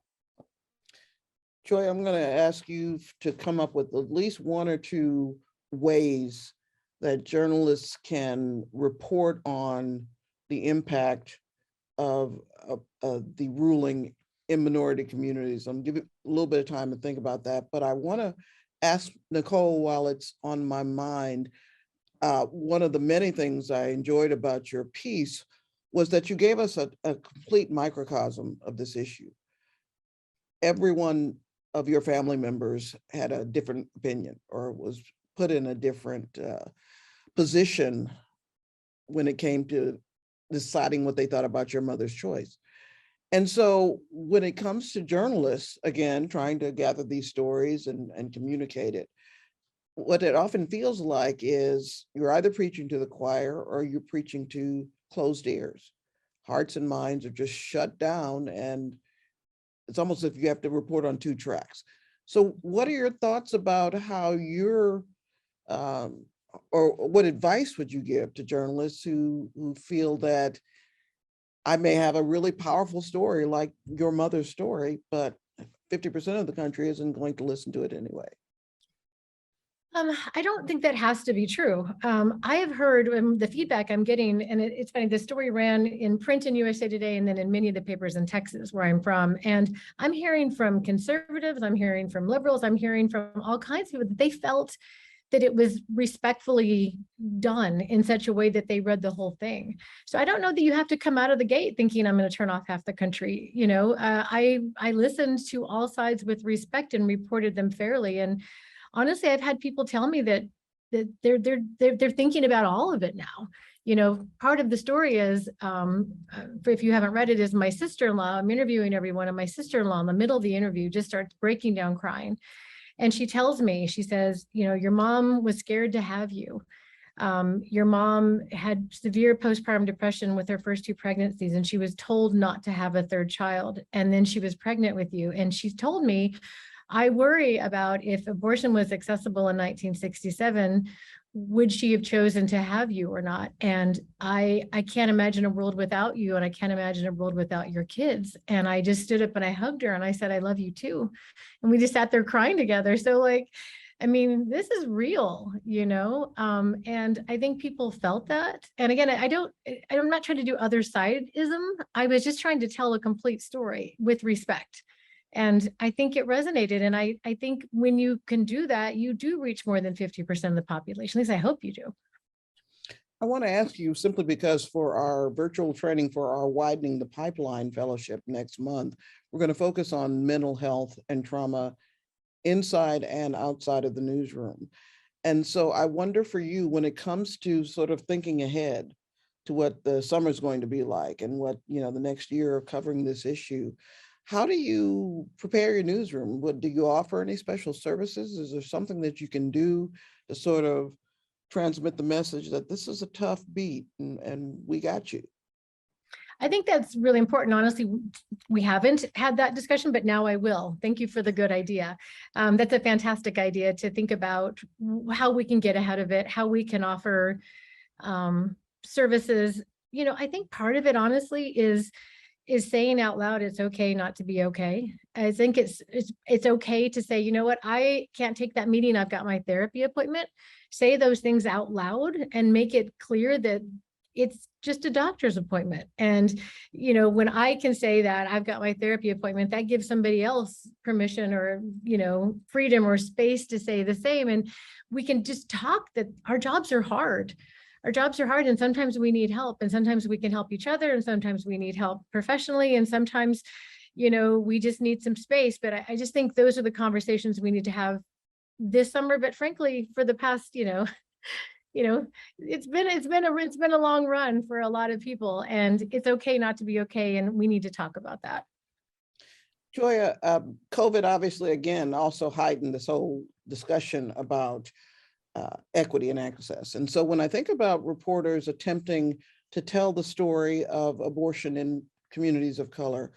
Joy, I'm going to ask you to come up with at least one or two ways that journalists can report on the impact of the ruling in minority communities. I'm giving a little bit of time to think about that, but I want to ask Nicole, while it's on my mind, one of the many things I enjoyed about your piece was that you gave us a complete microcosm of this issue. Everyone of your family members had a different opinion or was put in a different position when it came to deciding what they thought about your mother's choice. And so when it comes to journalists, again, trying to gather these stories and communicate it, what it often feels like is you're either preaching to the choir or you're preaching to closed ears. Hearts and minds are just shut down, and it's almost as if you have to report on two tracks. So what are your thoughts about how you're, or what advice would you give to journalists who feel that I may have a really powerful story like your mother's story, but 50% of the country isn't going to listen to it anyway? I don't think that has to be true. I have heard the feedback I'm getting, and it's funny, the story ran in print in USA Today and then in many of the papers in Texas, where I'm from. And I'm hearing from conservatives, I'm hearing from liberals, I'm hearing from all kinds of people that they felt that it was respectfully done in such a way that they read the whole thing. So I don't know that you have to come out of the gate thinking I'm going to turn off half the country. You know, I listened to all sides with respect and reported them fairly. And honestly, I've had people tell me that they're thinking about all of it now. You know, part of the story is, if you haven't read it, is my sister-in-law. I'm interviewing everyone, and my sister-in-law in the middle of the interview just starts breaking down crying. And she tells me, she says, you know, your mom was scared to have you. Your mom had severe postpartum depression with her first 2 pregnancies, and she was told not to have a 3rd child. And then she was pregnant with you. And she told me, I worry about if abortion was accessible in 1967, would she have chosen to have you or not? And I can't imagine a world without you, and I can't imagine a world without your kids. And I just stood up and I hugged her and I said, I love you too. And we just sat there crying together. So like, I mean, this is real, you know? And I think people felt that. And again, I'm not trying to do other sideism. I was just trying to tell a complete story with respect. And I think it resonated. And I think when you can do that, you do reach more than 50% of the population. At least I hope you do. I want to ask you, simply because for our virtual training for our Widening the Pipeline Fellowship next month, we're going to focus on mental health and trauma inside and outside of the newsroom. And so I wonder for you, when it comes to sort of thinking ahead to what the summer is going to be like and what, you know, the next year of covering this issue, how do you prepare your newsroom? Do you offer any special services? Is there something that you can do to sort of transmit the message that this is a tough beat and we got you? I think that's really important. Honestly, we haven't had that discussion, but now I will. Thank you for the good idea. That's a fantastic idea to think about how we can get ahead of it, how we can offer services. You know, I think part of it, honestly, is saying out loud, it's okay not to be okay. I think it's okay to say, you know what, I can't take that meeting. I've got my therapy appointment. Say those things out loud and make it clear that it's just a doctor's appointment. And, you know, when I can say that I've got my therapy appointment, that gives somebody else permission or, you know, freedom or space to say the same. And we can just talk that our jobs are hard. Our jobs are hard, and sometimes we need help, and sometimes we can help each other, and sometimes we need help professionally, and sometimes, you know, we just need some space. But I just think those are the conversations we need to have this summer. But frankly, for the past, you know, it's been a long run for a lot of people, and it's okay not to be okay, and we need to talk about that. Joia, COVID obviously, again, also heightened this whole discussion about equity and access. And so when I think about reporters attempting to tell the story of abortion in communities of color,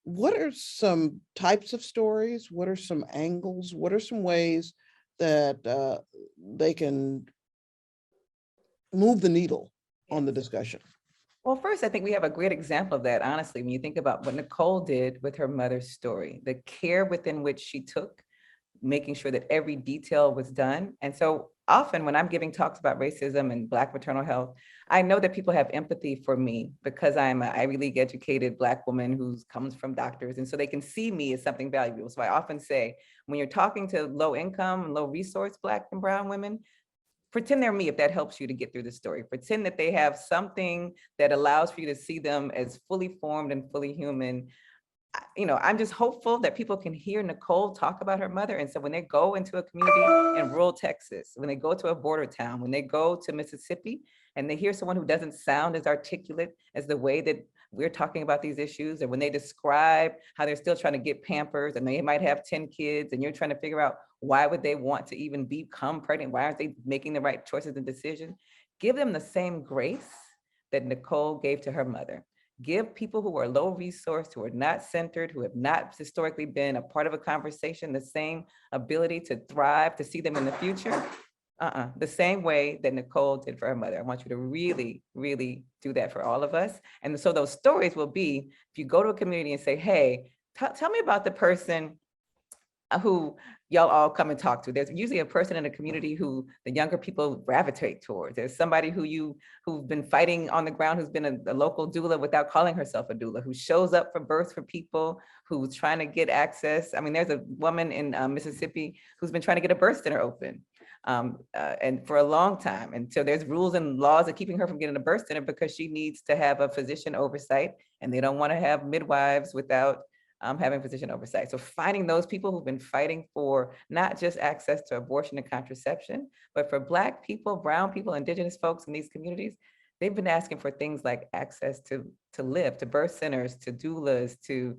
what are some types of stories? What are some angles? What are some ways that they can move the needle on the discussion? Well, first, I think we have a great example of that, honestly, when you think about what Nicole did with her mother's story, the care within which she took, making sure that every detail was done. And so often when I'm giving talks about racism and Black maternal health, I know that people have empathy for me because I'm an Ivy League educated Black woman who comes from doctors. And so they can see me as something valuable. So I often say, when you're talking to low income and low resource Black and brown women, pretend they're me if that helps you to get through the story. Pretend that they have something that allows for you to see them as fully formed and fully human. You know, I'm just hopeful that people can hear Nicole talk about her mother. And so when they go into a community in rural Texas, when they go to a border town, when they go to Mississippi, and they hear someone who doesn't sound as articulate as the way that we're talking about these issues, and when they describe how they're still trying to get Pampers and they might have 10 kids, and you're trying to figure out why would they want to even become pregnant? Why aren't they making the right choices and decisions? Give them the same grace that Nicole gave to her mother. Give people who are low resource, who are not centered, who have not historically been a part of a conversation, the same ability to thrive, to see them in the future. The same way that Nicole did for her mother. I want you to really, really do that for all of us. And so those stories will be, if you go to a community and say, hey, tell me about the person who, y'all all come and talk to. There's usually a person in a community who the younger people gravitate towards. There's somebody who's been fighting on the ground, who's been a local doula without calling herself a doula, who shows up for births for people, who's trying to get access. I mean, there's a woman in Mississippi who's been trying to get a birth center open and for a long time. And so there's rules and laws that keeping her from getting a birth center because she needs to have a physician oversight, and they don't want to have midwives without having physician oversight. So finding those people who've been fighting for not just access to abortion and contraception, but for Black people, brown people, indigenous folks in these communities, they've been asking for things like access to live, to birth centers, to doulas, to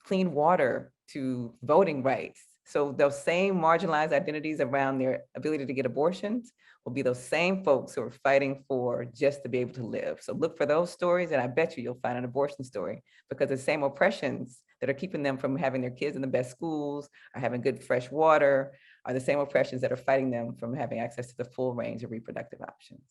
clean water, to voting rights. So those same marginalized identities around their ability to get abortions will be those same folks who are fighting for just to be able to live. So look for those stories, and I bet you'll find an abortion story, because the same oppressions that are keeping them from having their kids in the best schools or having good fresh water are the same oppressions that are fighting them from having access to the full range of reproductive options.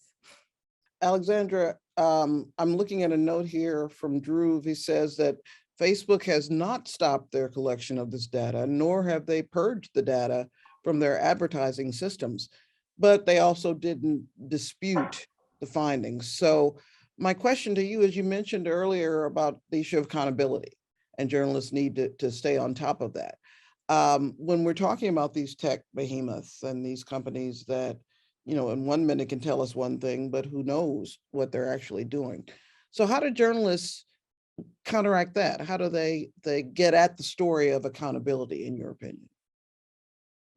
Alexandra, I'm looking at a note here from Dhruv. He says that Facebook has not stopped their collection of this data, nor have they purged the data from their advertising systems, but they also didn't dispute the findings. So my question to you is, you mentioned earlier about the issue of accountability, and journalists need to stay on top of that. When we're talking about these tech behemoths and these companies that, in 1 minute can tell us one thing, but who knows what they're actually doing. So how do journalists counteract that? How do they get at the story of accountability, in your opinion?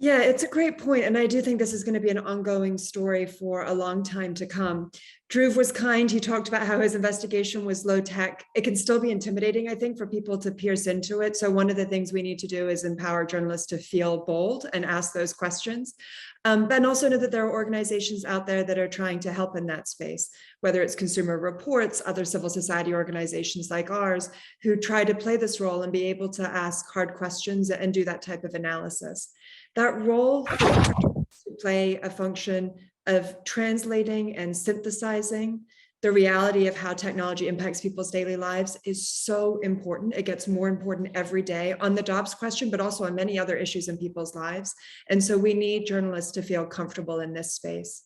Yeah, it's a great point. And I do think this is going to be an ongoing story for a long time to come. Dhruv was kind. He talked about how his investigation was low tech. It can still be intimidating, I think, for people to pierce into it. So one of the things we need to do is empower journalists to feel bold and ask those questions. And also know that there are organizations out there that are trying to help in that space, whether it's Consumer Reports, other civil society organizations like ours, who try to play this role and be able to ask hard questions and do that type of analysis. That role to play a function of translating and synthesizing the reality of how technology impacts people's daily lives is so important. It gets more important every day on the Dobbs question, but also on many other issues in people's lives. And so we need journalists to feel comfortable in this space.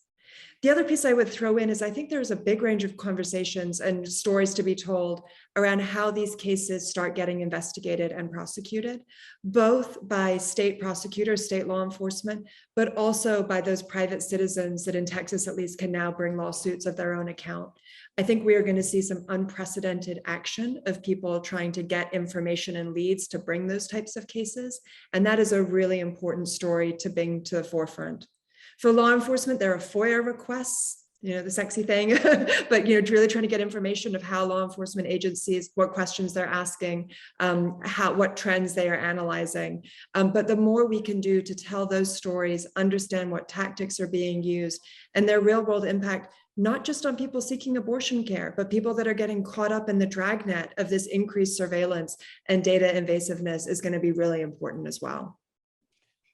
The other piece I would throw in is I think there's a big range of conversations and stories to be told around how these cases start getting investigated and prosecuted, both by state prosecutors, state law enforcement, but also by those private citizens that in Texas at least can now bring lawsuits of their own account. I think we are going to see some unprecedented action of people trying to get information and leads to bring those types of cases. And that is a really important story to bring to the forefront. For law enforcement, there are FOIA requests, the sexy thing, but really trying to get information of how law enforcement agencies, what questions they're asking, what trends they are analyzing. But the more we can do to tell those stories, understand what tactics are being used and their real world impact, not just on people seeking abortion care, but people that are getting caught up in the dragnet of this increased surveillance and data invasiveness is going to be really important as well.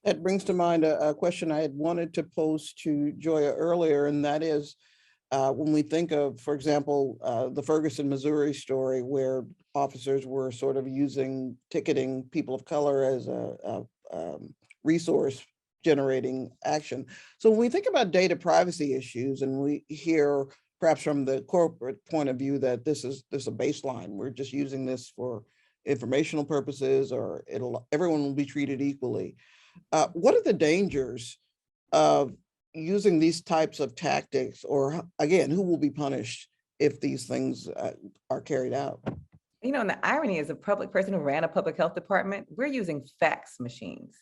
That brings to mind a question I had wanted to pose to Joia earlier, and that is when we think of, for example, the Ferguson, Missouri story, where officers were sort of using ticketing people of color as a resource generating action. So when we think about data privacy issues, and we hear perhaps from the corporate point of view that this is a baseline, we're just using this for informational purposes, or everyone will be treated equally. What are the dangers of using these types of tactics, or again, who will be punished if these things are carried out? And the irony is, a public person who ran a public health department, we're using fax machines,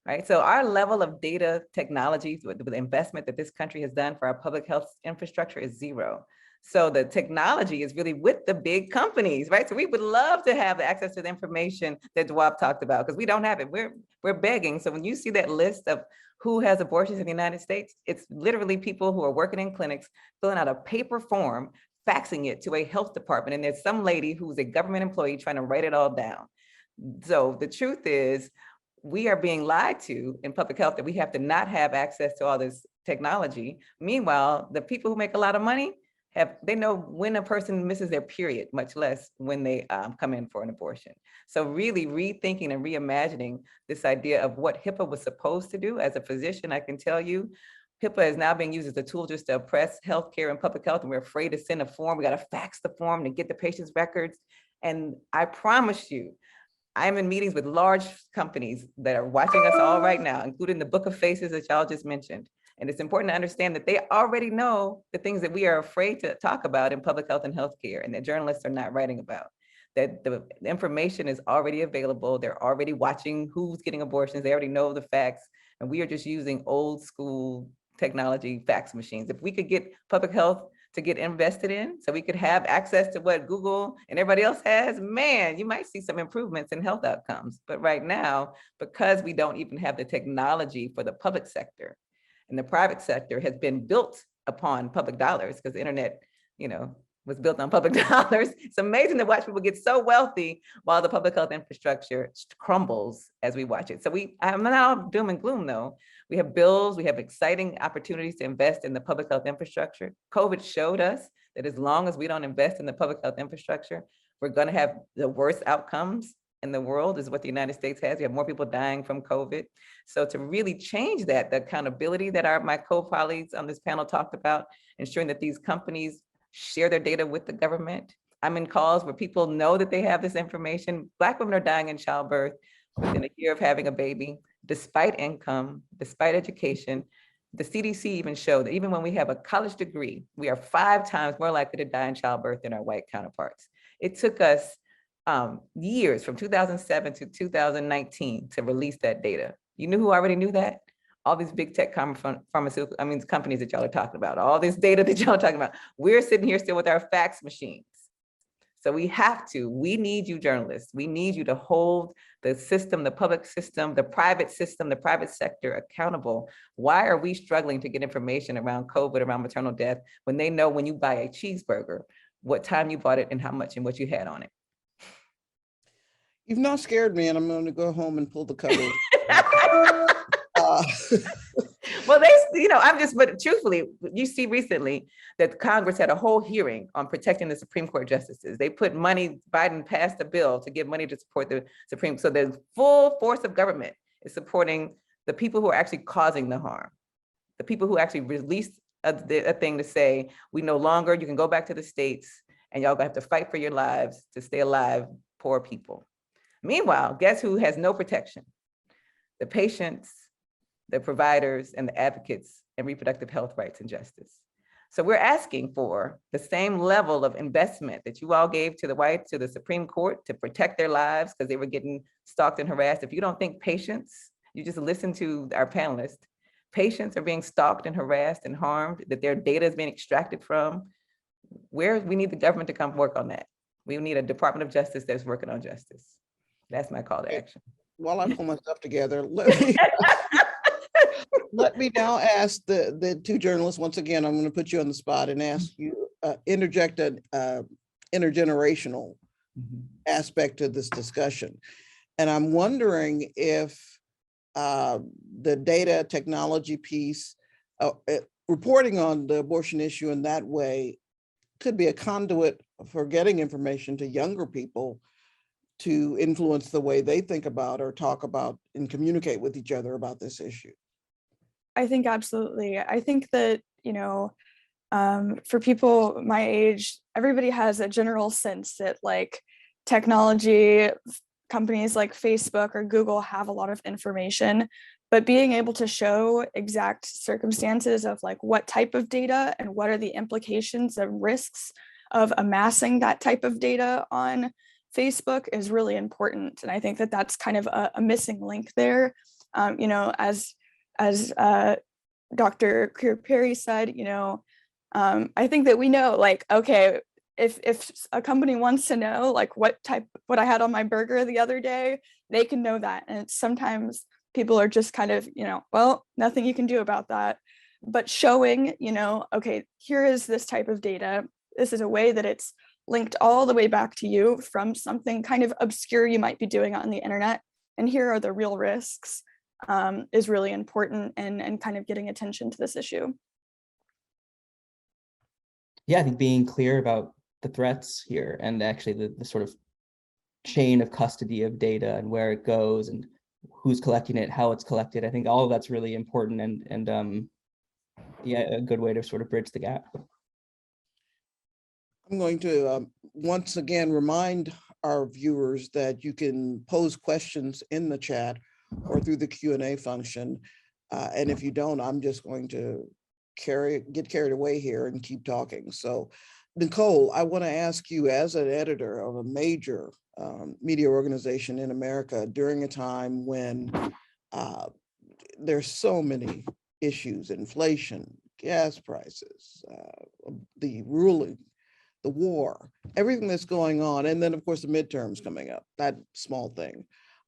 right? So our level of data technologies with the investment that this country has done for our public health infrastructure is zero. So the technology is really with the big companies, right? So we would love to have access to the information that Dhruv talked about, because we don't have it. We're begging. So when you see that list of who has abortions in the United States, it's literally people who are working in clinics, filling out a paper form, faxing it to a health department. And there's some lady who's a government employee trying to write it all down. So the truth is, we are being lied to in public health that we have to not have access to all this technology. Meanwhile, the people who make a lot of money, they know when a person misses their period, much less when they come in for an abortion. So really rethinking and reimagining this idea of what HIPAA was supposed to do. As a physician, I can tell you, HIPAA is now being used as a tool just to oppress healthcare and public health, and we're afraid to send a form. We got to fax the form to get the patient's records. And I promise you, I'm in meetings with large companies that are watching us all right now, including the Book of Faces that y'all just mentioned. And it's important to understand that they already know the things that we are afraid to talk about in public health and healthcare, and that journalists are not writing about. That the information is already available. They're already watching who's getting abortions. They already know the facts. And we are just using old school technology fax machines. If we could get public health to get invested in, so we could have access to what Google and everybody else has, man, you might see some improvements in health outcomes. But right now, because we don't even have the technology for the public sector, and the private sector has been built upon public dollars, because the internet, was built on public dollars. It's amazing to watch people get so wealthy while the public health infrastructure crumbles as we watch it. So I'm not all doom and gloom though. We have bills, we have exciting opportunities to invest in the public health infrastructure. COVID showed us that as long as we don't invest in the public health infrastructure, we're gonna have the worst outcomes in the world, is what the United States has. We have more people dying from COVID. So to really change that, the accountability that my co-colleagues on this panel talked about, ensuring that these companies share their data with the government. I'm in calls where people know that they have this information. Black women are dying in childbirth within a year of having a baby, despite income, despite education. The CDC even showed that even when we have a college degree, we are 5 times more likely to die in childbirth than our white counterparts. It took us years, from 2007 to 2019, to release that data. You knew who already knew that? All these big tech pharmaceutical, companies that y'all are talking about, all this data that y'all are talking about. We're sitting here still with our fax machines. So we need you journalists. We need you to hold the system, the public system, the private sector accountable. Why are we struggling to get information around COVID, around maternal death, when they know when you buy a cheeseburger, what time you bought it and how much and what you had on it? You've not scared me, and I'm going to go home and pull the cover. Well, but truthfully, you see recently that Congress had a whole hearing on protecting the Supreme Court justices. They put money, Biden passed a bill to give money to support the Supreme. So the full force of government is supporting the people who are actually causing the harm. The people who actually released a thing to say, we no longer, you can go back to the states and y'all have to fight for your lives to stay alive, poor people. Meanwhile, guess who has no protection? The patients, the providers, and the advocates in reproductive health rights and justice. So we're asking for the same level of investment that you all gave to the Supreme Court to protect their lives because they were getting stalked and harassed. If you don't think patients, you just listen to our panelists, patients are being stalked and harassed and harmed, that their data is being extracted from, we need the government to come work on that. We need a Department of Justice that's working on justice. That's my call to action. While I pull my stuff together, let me now ask the 2 journalists, once again, I'm going to put you on the spot and ask you, interject an intergenerational aspect to this discussion. And I'm wondering if the data technology piece, reporting on the abortion issue in that way could be a conduit for getting information to younger people to influence the way they think about or talk about and communicate with each other about this issue. I think absolutely. I think that, for people my age, everybody has a general sense that like technology, companies like Facebook or Google have a lot of information, but being able to show exact circumstances of like what type of data and what are the implications and risks of amassing that type of data on Facebook is really important. And I think that that's kind of a missing link there. As Dr. Crear-Perry said, I think that we know, like, okay, if a company wants to know like what I had on my burger the other day, they can know that. And sometimes people are just kind of, well, nothing you can do about that. But showing, okay, here is this type of data. This is a way that it's linked all the way back to you from something kind of obscure you might be doing on the internet. And here are the real risks, is really important and kind of getting attention to this issue. yeah, I think being clear about the threats here and actually the sort of chain of custody of data and where it goes and who's collecting it, how it's collected. I think all of that's really important and yeah, a good way to sort of bridge the gap. I'm going to once again remind our viewers that you can pose questions in the chat or through the Q&A function. And if you don't, I'm just going to get carried away here and keep talking. So Nicole, I want to ask you, as an editor of a major media organization in America during a time when there's so many issues, inflation, gas prices, the ruling, the war, everything that's going on, and then of course the midterms coming up, that small thing.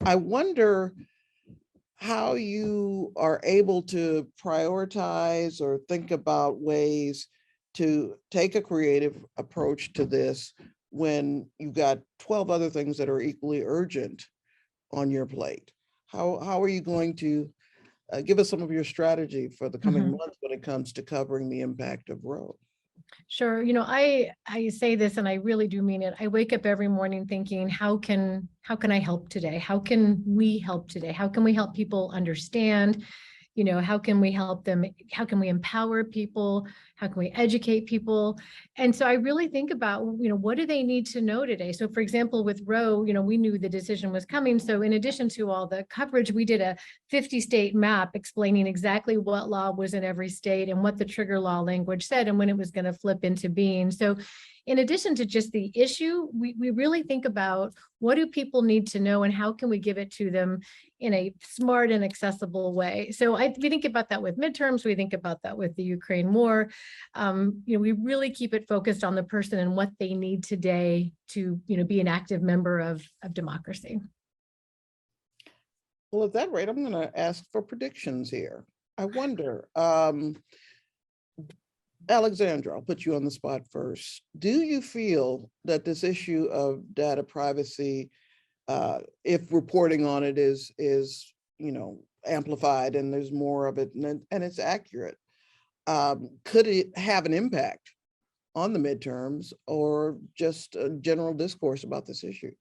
I wonder how you are able to prioritize or think about ways to take a creative approach to this when you've got 12 other things that are equally urgent on your plate. How are you going to give us some of your strategy for the coming months when it comes to covering the impact of Roe? Sure. I say this and I really do mean it. I wake up every morning thinking, how can I help today? How can we help today? How can we help people understand? How can we help them? How can we empower people? How can we educate people? And so I really think about, what do they need to know today? So for example, with Roe, we knew the decision was coming. So in addition to all the coverage, we did a 50-state map explaining exactly what law was in every state and what the trigger law language said and when it was going to flip into being. So in addition to just the issue, we really think about what do people need to know and how can we give it to them in a smart and accessible way. So we think about that with midterms, we think about that with the Ukraine war. We really keep it focused on the person and what they need today to be an active member of democracy. Well, at that rate, I'm going to ask for predictions here. I wonder, Alexandra, I'll put you on the spot first. Do you feel that this issue of data privacy, if reporting on it is amplified and there's more of it and it's accurate, could it have an impact on the midterms or just a general discourse about this issue?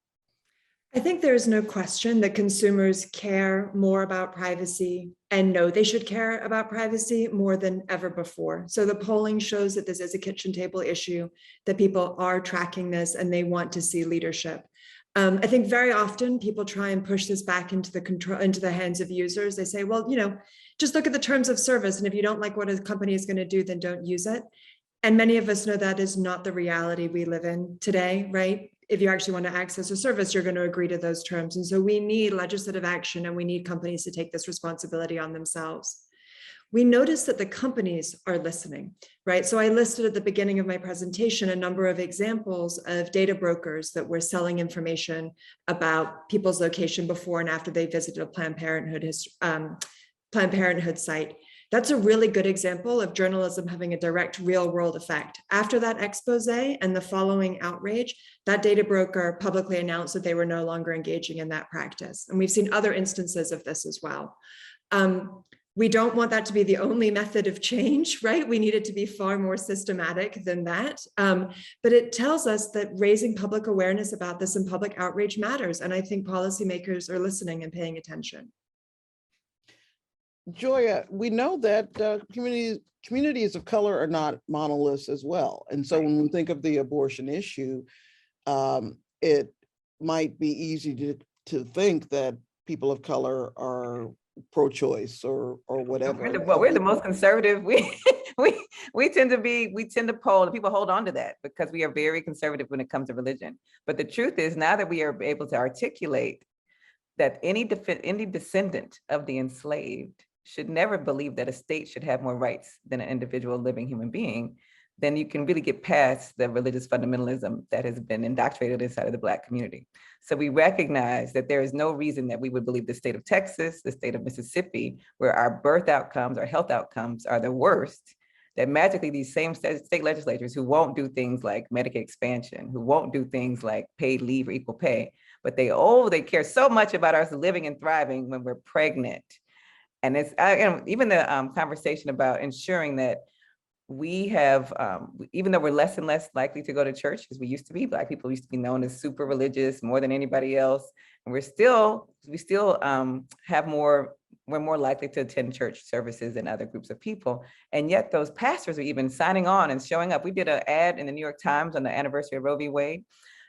I think there is no question that consumers care more about privacy and know they should care about privacy more than ever before. So the polling shows that this is a kitchen table issue, that people are tracking this and they want to see leadership. I think very often people try and push this back into the hands of users. They say, well, just look at the terms of service. And if you don't like what a company is going to do, then don't use it. And many of us know that is not the reality we live in today, right? If you actually want to access a service, you're going to agree to those terms. And so we need legislative action and we need companies to take this responsibility on themselves. We notice that the companies are listening, right? So I listed at the beginning of my presentation a number of examples of data brokers that were selling information about people's location before and after they visited a Planned Parenthood site. That's a really good example of journalism having a direct real world effect. After that expose and the following outrage, that data broker publicly announced that they were no longer engaging in that practice. And we've seen other instances of this as well. We don't want that to be the only method of change, right? We need it to be far more systematic than that. But it tells us that raising public awareness about this and public outrage matters. And I think policymakers are listening and paying attention. Joia, we know that communities of color are not monoliths as well. And so when we think of the abortion issue, it might be easy to think that people of color are pro-choice or whatever. We're the most conservative. We tend to poll, people hold on to that because we are very conservative when it comes to religion. But the truth is, now that we are able to articulate that any descendant of the enslaved should never believe that a state should have more rights than an individual living human being, then you can really get past the religious fundamentalism that has been indoctrinated inside of the Black community. So we recognize that there is no reason that we would believe the state of Texas, the state of Mississippi, where our birth outcomes, our health outcomes are the worst, that magically these same state legislatures who won't do things like Medicaid expansion, who won't do things like paid leave or equal pay, but they care so much about us living and thriving when we're pregnant. And it's even the conversation about ensuring that we have, even though we're less and less likely to go to church as we used to be, Black people used to be known as super religious more than anybody else. And we still have more, we're more likely to attend church services than other groups of people. And yet those pastors are even signing on and showing up. We did an ad in the New York Times on the anniversary of Roe v. Wade.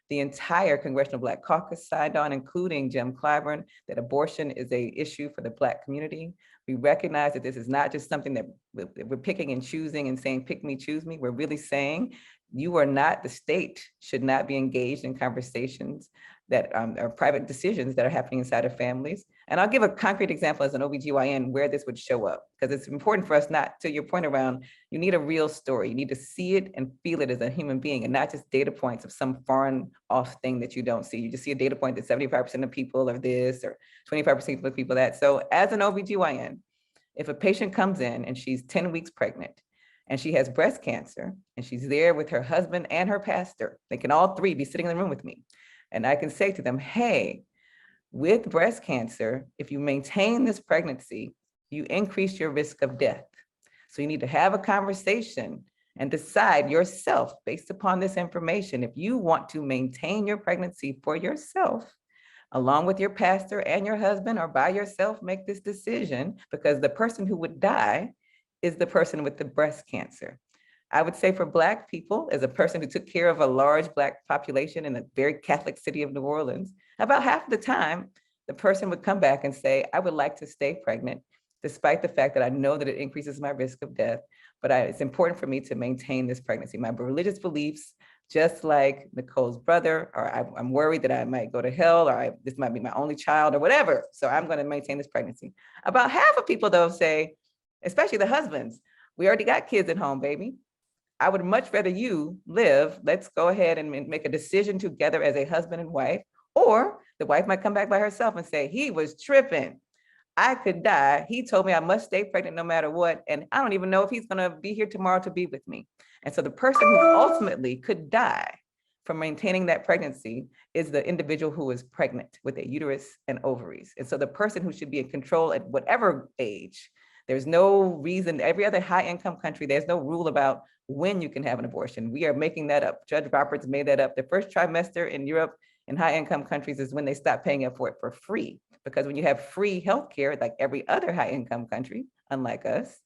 The entire Congressional Black Caucus signed on, including Jim Clyburn, that abortion is an issue for the Black community. We recognize that this is not just something that we're picking and choosing and saying, pick me, choose me. We're really saying you are not, the state should not be engaged in conversations that are private decisions that are happening inside of families. And I'll give a concrete example as an OBGYN where this would show up, because it's important for us not, to your point around, you need a real story. You need to see it and feel it as a human being and not just data points of some foreign off thing that you don't see. You just see a data point that 75% of people are this or 25% of people that. So as an OBGYN, if a patient comes in and she's 10 weeks pregnant and she has breast cancer and she's there with her husband and her pastor, they can all three be sitting in the room with me. And I can say to them, hey, with breast cancer, if you maintain this pregnancy, you increase your risk of death. So you need to have a conversation and decide yourself based upon this information, if you want to maintain your pregnancy for yourself, along with your pastor and your husband, or by yourself, make this decision, because the person who would die is the person with the breast cancer. I would say for Black people, as a person who took care of a large Black population in the very Catholic city of New Orleans, about half of the time, the person would come back and say, I would like to stay pregnant, despite the fact that I know that it increases my risk of death, but it's important for me to maintain this pregnancy. My religious beliefs, just like Nicole's brother, or I'm worried that I might go to hell, or this might be my only child, or whatever, so I'm gonna maintain this pregnancy. About half of people though say, especially the husbands, we already got kids at home, baby. I would much rather you live. Let's go ahead and make a decision together as a husband and wife. Or the wife might come back by herself and say, he was tripping. I could die. He told me I must stay pregnant no matter what. And I don't even know if he's going to be here tomorrow to be with me. And so the person who ultimately could die from maintaining that pregnancy is the individual who is pregnant with a uterus and ovaries. And so the person who should be in control at whatever age, there's no reason, every other high income country, there's no rule about when you can have an abortion. We are making that up. Judge Roberts made that up. The first trimester in Europe in high income countries is when they stop paying for it for free. Because when you have free healthcare, like every other high income country, unlike us,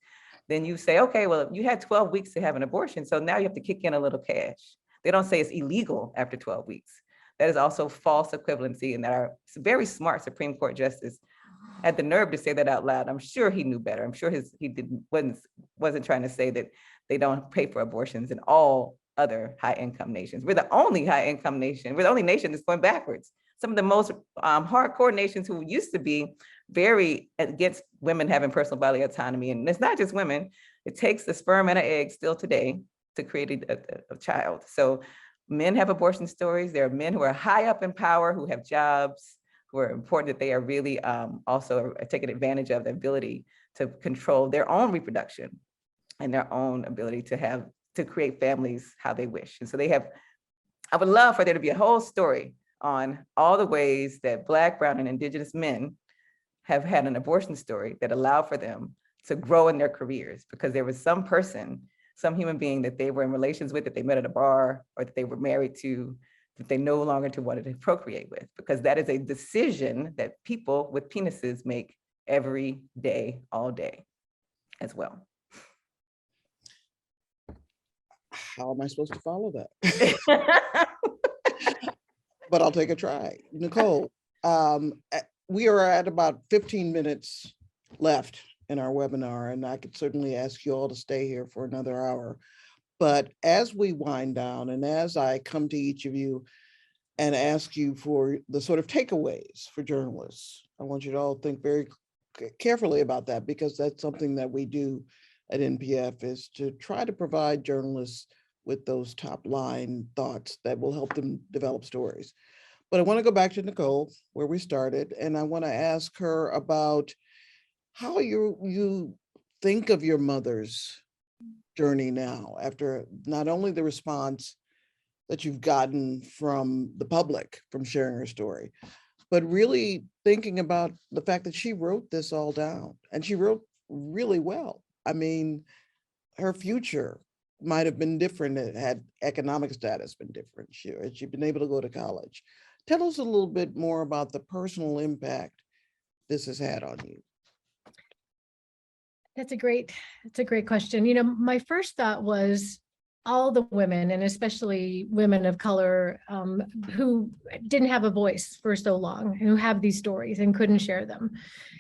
then you say, okay, well, you had 12 weeks to have an abortion, so now you have to kick in a little cash. They don't say it's illegal after 12 weeks. That is also false equivalency, and that our very smart Supreme Court justice had the nerve to say that out loud. I'm sure he knew better. I'm sure wasn't trying to say that they don't pay for abortions in all other high income nations. We're the only high income nation. We're the only nation that's going backwards. Some of the most hardcore nations who used to be very against women having personal bodily autonomy. And it's not just women. It takes the sperm and an egg still today to create a child. So men have abortion stories. There are men who are high up in power, who have jobs, who are important, that they are really also taking advantage of the ability to control their own reproduction and their own ability to create families how they wish. And so I would love for there to be a whole story on all the ways that Black, Brown, and Indigenous men have had an abortion story that allowed for them to grow in their careers, because there was some person, some human being that they were in relations with, that they met at a bar, or that they were married to, that they no longer wanted to procreate with, because that is a decision that people with penises make every day, all day as well. How am I supposed to follow that? But I'll take a try. Nicole, we are at about 15 minutes left in our webinar, and I could certainly ask you all to stay here for another hour. But as we wind down, and as I come to each of you and ask you for the sort of takeaways for journalists, I want you to all think very carefully about that, because that's something that we do at NPF, is to try to provide journalists with those top line thoughts that will help them develop stories. But I want to go back to Nicole, where we started, and I want to ask her about how you think of your mother's journey now, after not only the response that you've gotten from the public from sharing her story, but really thinking about the fact that she wrote this all down, and she wrote really well. I mean, her future might have been different had economic status been different. Had she been able to go to college? Tell us a little bit more about the personal impact this has had on you. It's a great question. My first thought was all the women, and especially women of color, who didn't have a voice for so long, who have these stories and couldn't share them.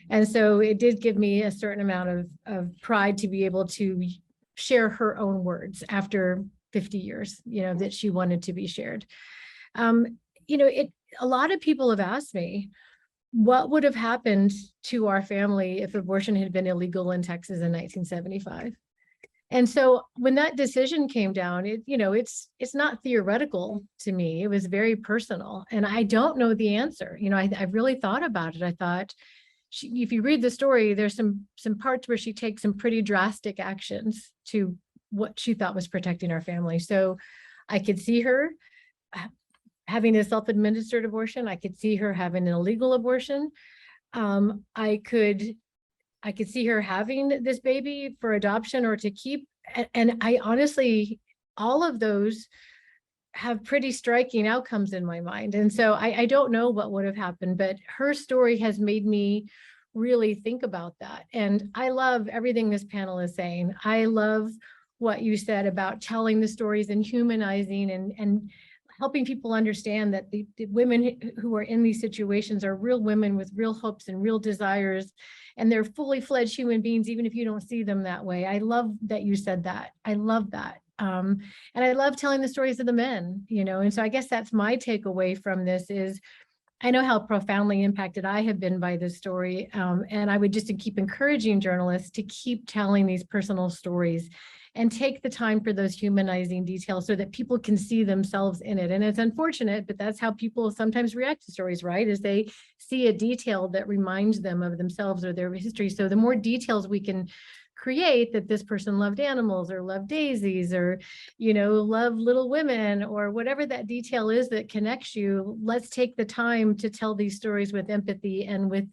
And so it did give me a certain amount of pride to be able to share her own words after 50 years, that she wanted to be shared. A lot of people have asked me, what would have happened to our family if abortion had been illegal in Texas in 1975? And so when that decision came down, it's not theoretical to me. It was very personal, and I don't know the answer. I really thought about it. I thought, if you read the story, there's some parts where she takes some pretty drastic actions to what she thought was protecting our family. So I could see her having a self-administered abortion. I could see her having an illegal abortion. I could see her having this baby for adoption or to keep. And I honestly, all of those have pretty striking outcomes in my mind. And so I don't know what would have happened, but her story has made me really think about that. And I love everything this panel is saying. I love what you said about telling the stories and humanizing and helping people understand that the women who are in these situations are real women with real hopes and real desires, and they're fully fledged human beings, even if you don't see them that way. I love that you said that. I love that. And I love telling the stories of the men, and so I guess that's my takeaway from this is, I know how profoundly impacted I have been by this story. And I would just keep encouraging journalists to keep telling these personal stories and take the time for those humanizing details so that people can see themselves in it. And it's unfortunate, but that's how people sometimes react to stories, right? Is they see a detail that reminds them of themselves or their history. So the more details we can create, that this person loved animals or loved daisies or, loved Little Women or whatever that detail is that connects you, let's take the time to tell these stories with empathy and with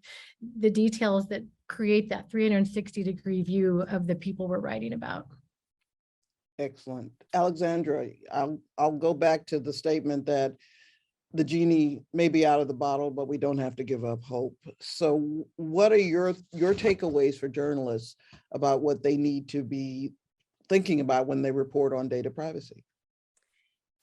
the details that create that 360-degree view of the people we're writing about. Excellent. Alexandra, I'll go back to the statement that the genie may be out of the bottle, but we don't have to give up hope. So what are your takeaways for journalists about what they need to be thinking about when they report on data privacy?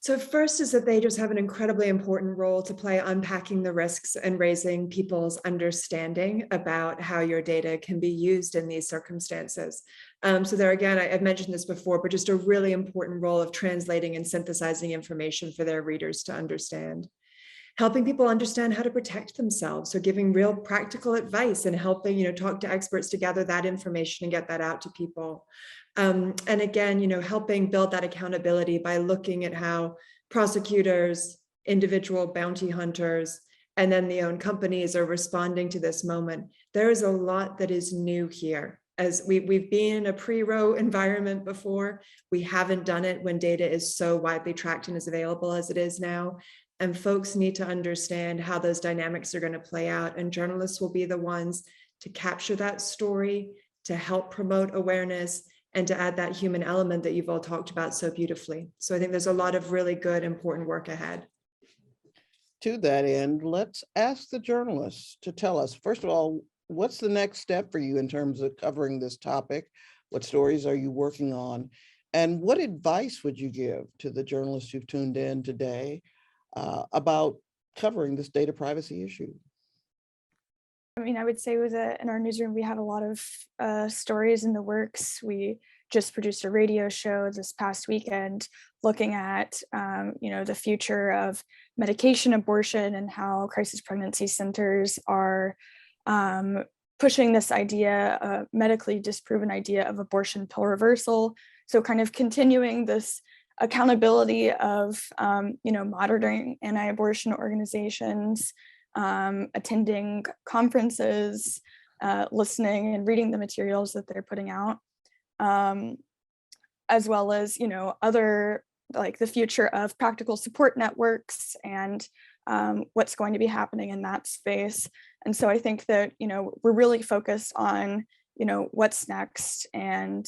So first is that they just have an incredibly important role to play unpacking the risks and raising people's understanding about how your data can be used in these circumstances. So there again, I've mentioned this before, but just a really important role of translating and synthesizing information for their readers to understand. Helping people understand how to protect themselves. So giving real practical advice and helping, talk to experts to gather that information and get that out to people. And again, helping build that accountability by looking at how prosecutors, individual bounty hunters, and then the own companies are responding to this moment. There is a lot that is new here. As we've been in a pre-Roe environment before, we haven't done it when data is so widely tracked and is available as it is now. And folks need to understand how those dynamics are going to play out. And journalists will be the ones to capture that story, to help promote awareness, and to add that human element that you've all talked about so beautifully. So I think there's a lot of really good, important work ahead. To that end, let's ask the journalists to tell us, first of all, what's the next step for you in terms of covering this topic? What stories are you working on? And what advice would you give to the journalists who've tuned in today about covering this data privacy issue? I would say in our newsroom, we have a lot of stories in the works. We just produced a radio show this past weekend looking at, the future of medication abortion and how crisis pregnancy centers are pushing this idea, medically disproven idea of abortion pill reversal. So kind of continuing this accountability of, monitoring anti-abortion organizations, attending conferences, listening and reading the materials that they're putting out, as well as, other like the future of practical support networks and what's going to be happening in that space. And so I think that, we're really focused on, what's next and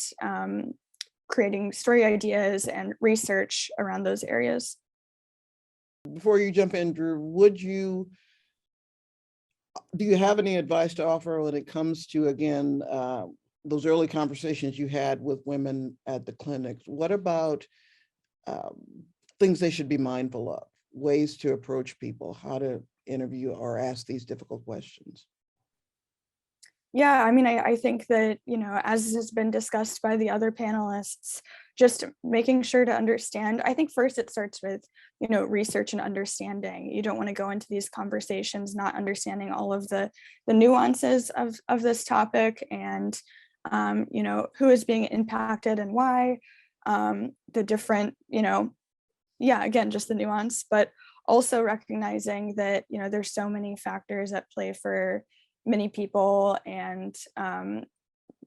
creating story ideas and research around those areas. Before you jump in, Dhruv, do you have any advice to offer when it comes to, again, those early conversations you had with women at the clinics? What about things they should be mindful of, ways to approach people, how to interview or ask these difficult questions? Yeah, I mean, I think that, you know, as has been discussed by the other panelists, just making sure to understand. I think first it starts with, you know, research and understanding. You don't want to go into these conversations not understanding all of the nuances of this topic and, you know, who is being impacted and why, the different, you know, yeah, again, just the nuance, but also recognizing that, you know, there's so many factors at play for many people, and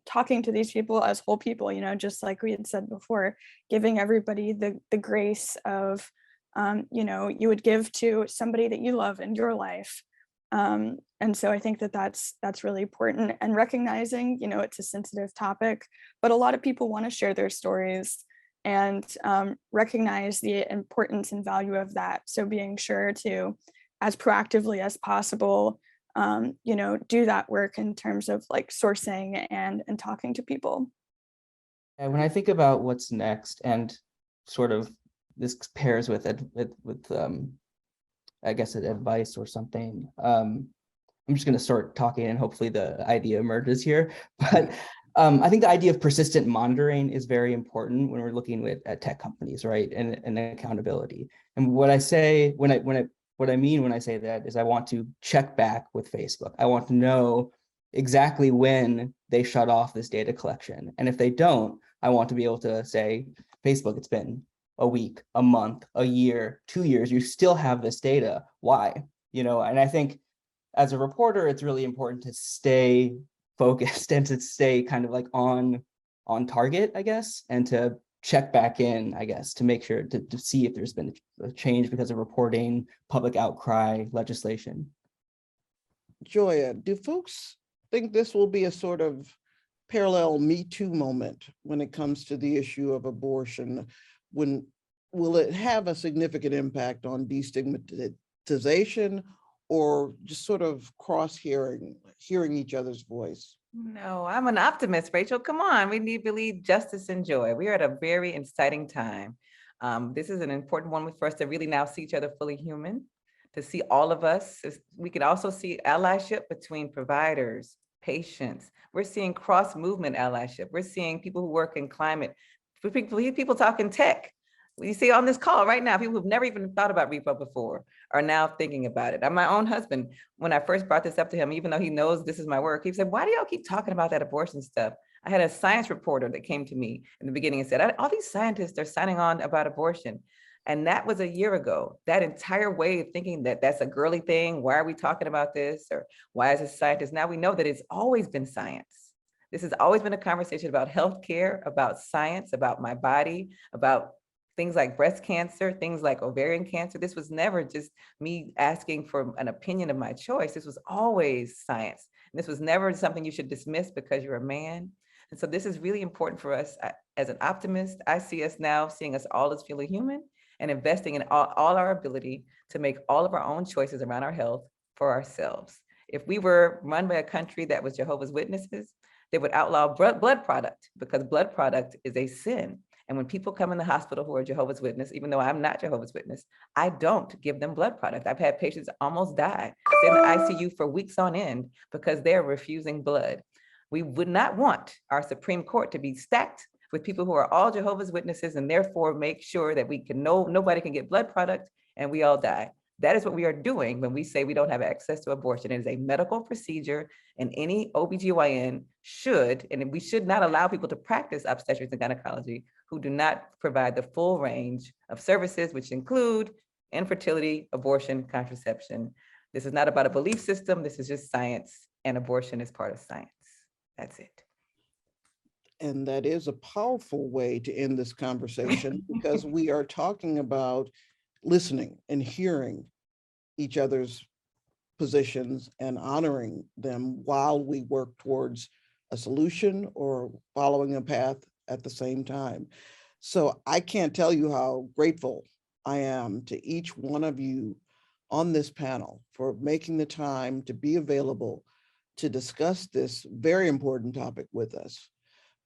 talking to these people as whole people, you know, just like we had said before, giving everybody the grace of, you know, you would give to somebody that you love in your life. And so I think that that's really important, and recognizing, you know, it's a sensitive topic, but a lot of people want to share their stories, and recognize the importance and value of that. So being sure to, as proactively as possible, you know, do that work in terms of like sourcing and talking to people. And when I think about what's next, and sort of this pairs with I guess advice or something. I'm just going to start talking, and hopefully the idea emerges here. But I think the idea of persistent monitoring is very important when we're looking at tech companies, right? And accountability. And what I say what I mean when I say that is I want to check back with Facebook. I want to know exactly when they shut off this data collection. And if they don't, I want to be able to say, Facebook, it's been a week, a month, a year, 2 years, you still have this data. Why? You know, and I think as a reporter, it's really important to stay focused and to stay kind of like on target, I guess, and to check back in, I guess, to make sure to see if there's been a change because of reporting, public outcry, legislation. Joia, do folks think this will be a sort of parallel Me Too moment when it comes to the issue of abortion? Will it have a significant impact on destigmatization, or just sort of hearing each other's voice? No, I'm an optimist, Rachel. Come on, we need to believe justice and joy. We are at a very exciting time. This is an important one for us to really now see each other fully human, to see all of us. We can also see allyship between providers, patients. We're seeing cross-movement allyship. We're seeing people who work in climate, people talking tech. You see on this call right now, people who've never even thought about repo before are now thinking about it. My own husband, when I first brought this up to him, even though he knows this is my work, he said, why do y'all keep talking about that abortion stuff? I had a science reporter that came to me in the beginning and said, all these scientists are signing on about abortion. And that was a year ago. That entire way of thinking that that's a girly thing, why are we talking about this? Or why is this scientist? Now we know that it's always been science. This has always been a conversation about healthcare, about science, about my body, about things like breast cancer, things like ovarian cancer. This was never just me asking for an opinion of my choice. This was always science. And this was never something you should dismiss because you're a man. And so this is really important for us. As an optimist, I see us now seeing us all as fully human and investing in all our ability to make all of our own choices around our health for ourselves. If we were run by a country that was Jehovah's Witnesses, they would outlaw blood product, because blood product is a sin. And when people come in the hospital who are Jehovah's Witness, even though I'm not Jehovah's Witness, I don't give them blood product. I've had patients almost die, stay in the ICU for weeks on end because they're refusing blood. We would not want our Supreme Court to be stacked with people who are all Jehovah's Witnesses, and therefore make sure that we can nobody can get blood product and we all die. That is what we are doing when we say we don't have access to abortion. It is a medical procedure, and any OBGYN should, and we should not allow people to practice obstetrics and gynecology who do not provide the full range of services, which include infertility, abortion, contraception. This is not about a belief system. This is just science, and abortion is part of science. That's it. And that is a powerful way to end this conversation, because we are talking about listening and hearing each other's positions and honoring them while we work towards a solution or following a path at the same time. So I can't tell you how grateful I am to each one of you on this panel for making the time to be available to discuss this very important topic with us.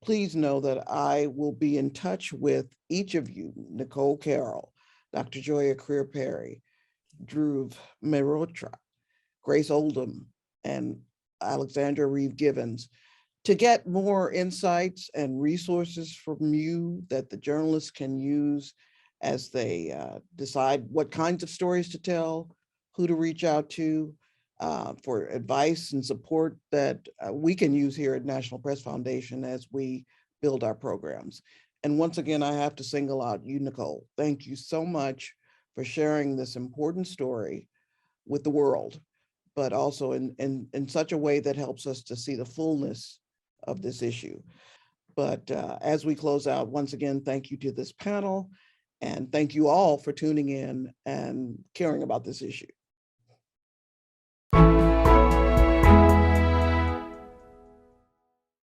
Please know that I will be in touch with each of you, Nicole Carroll, Dr. Joia Crear-Perry, Dhruv, Mehrotra, Grace Oldham, and Alexandra Reeve Givens, to get more insights and resources from you that the journalists can use as they decide what kinds of stories to tell, who to reach out to, for advice and support that we can use here at National Press Foundation as we build our programs. And once again, I have to single out you, Nicole. Thank you so much for sharing this important story with the world, but also in such a way that helps us to see the fullness of this issue. But as we close out, once again, thank you to this panel, and thank you all for tuning in and caring about this issue.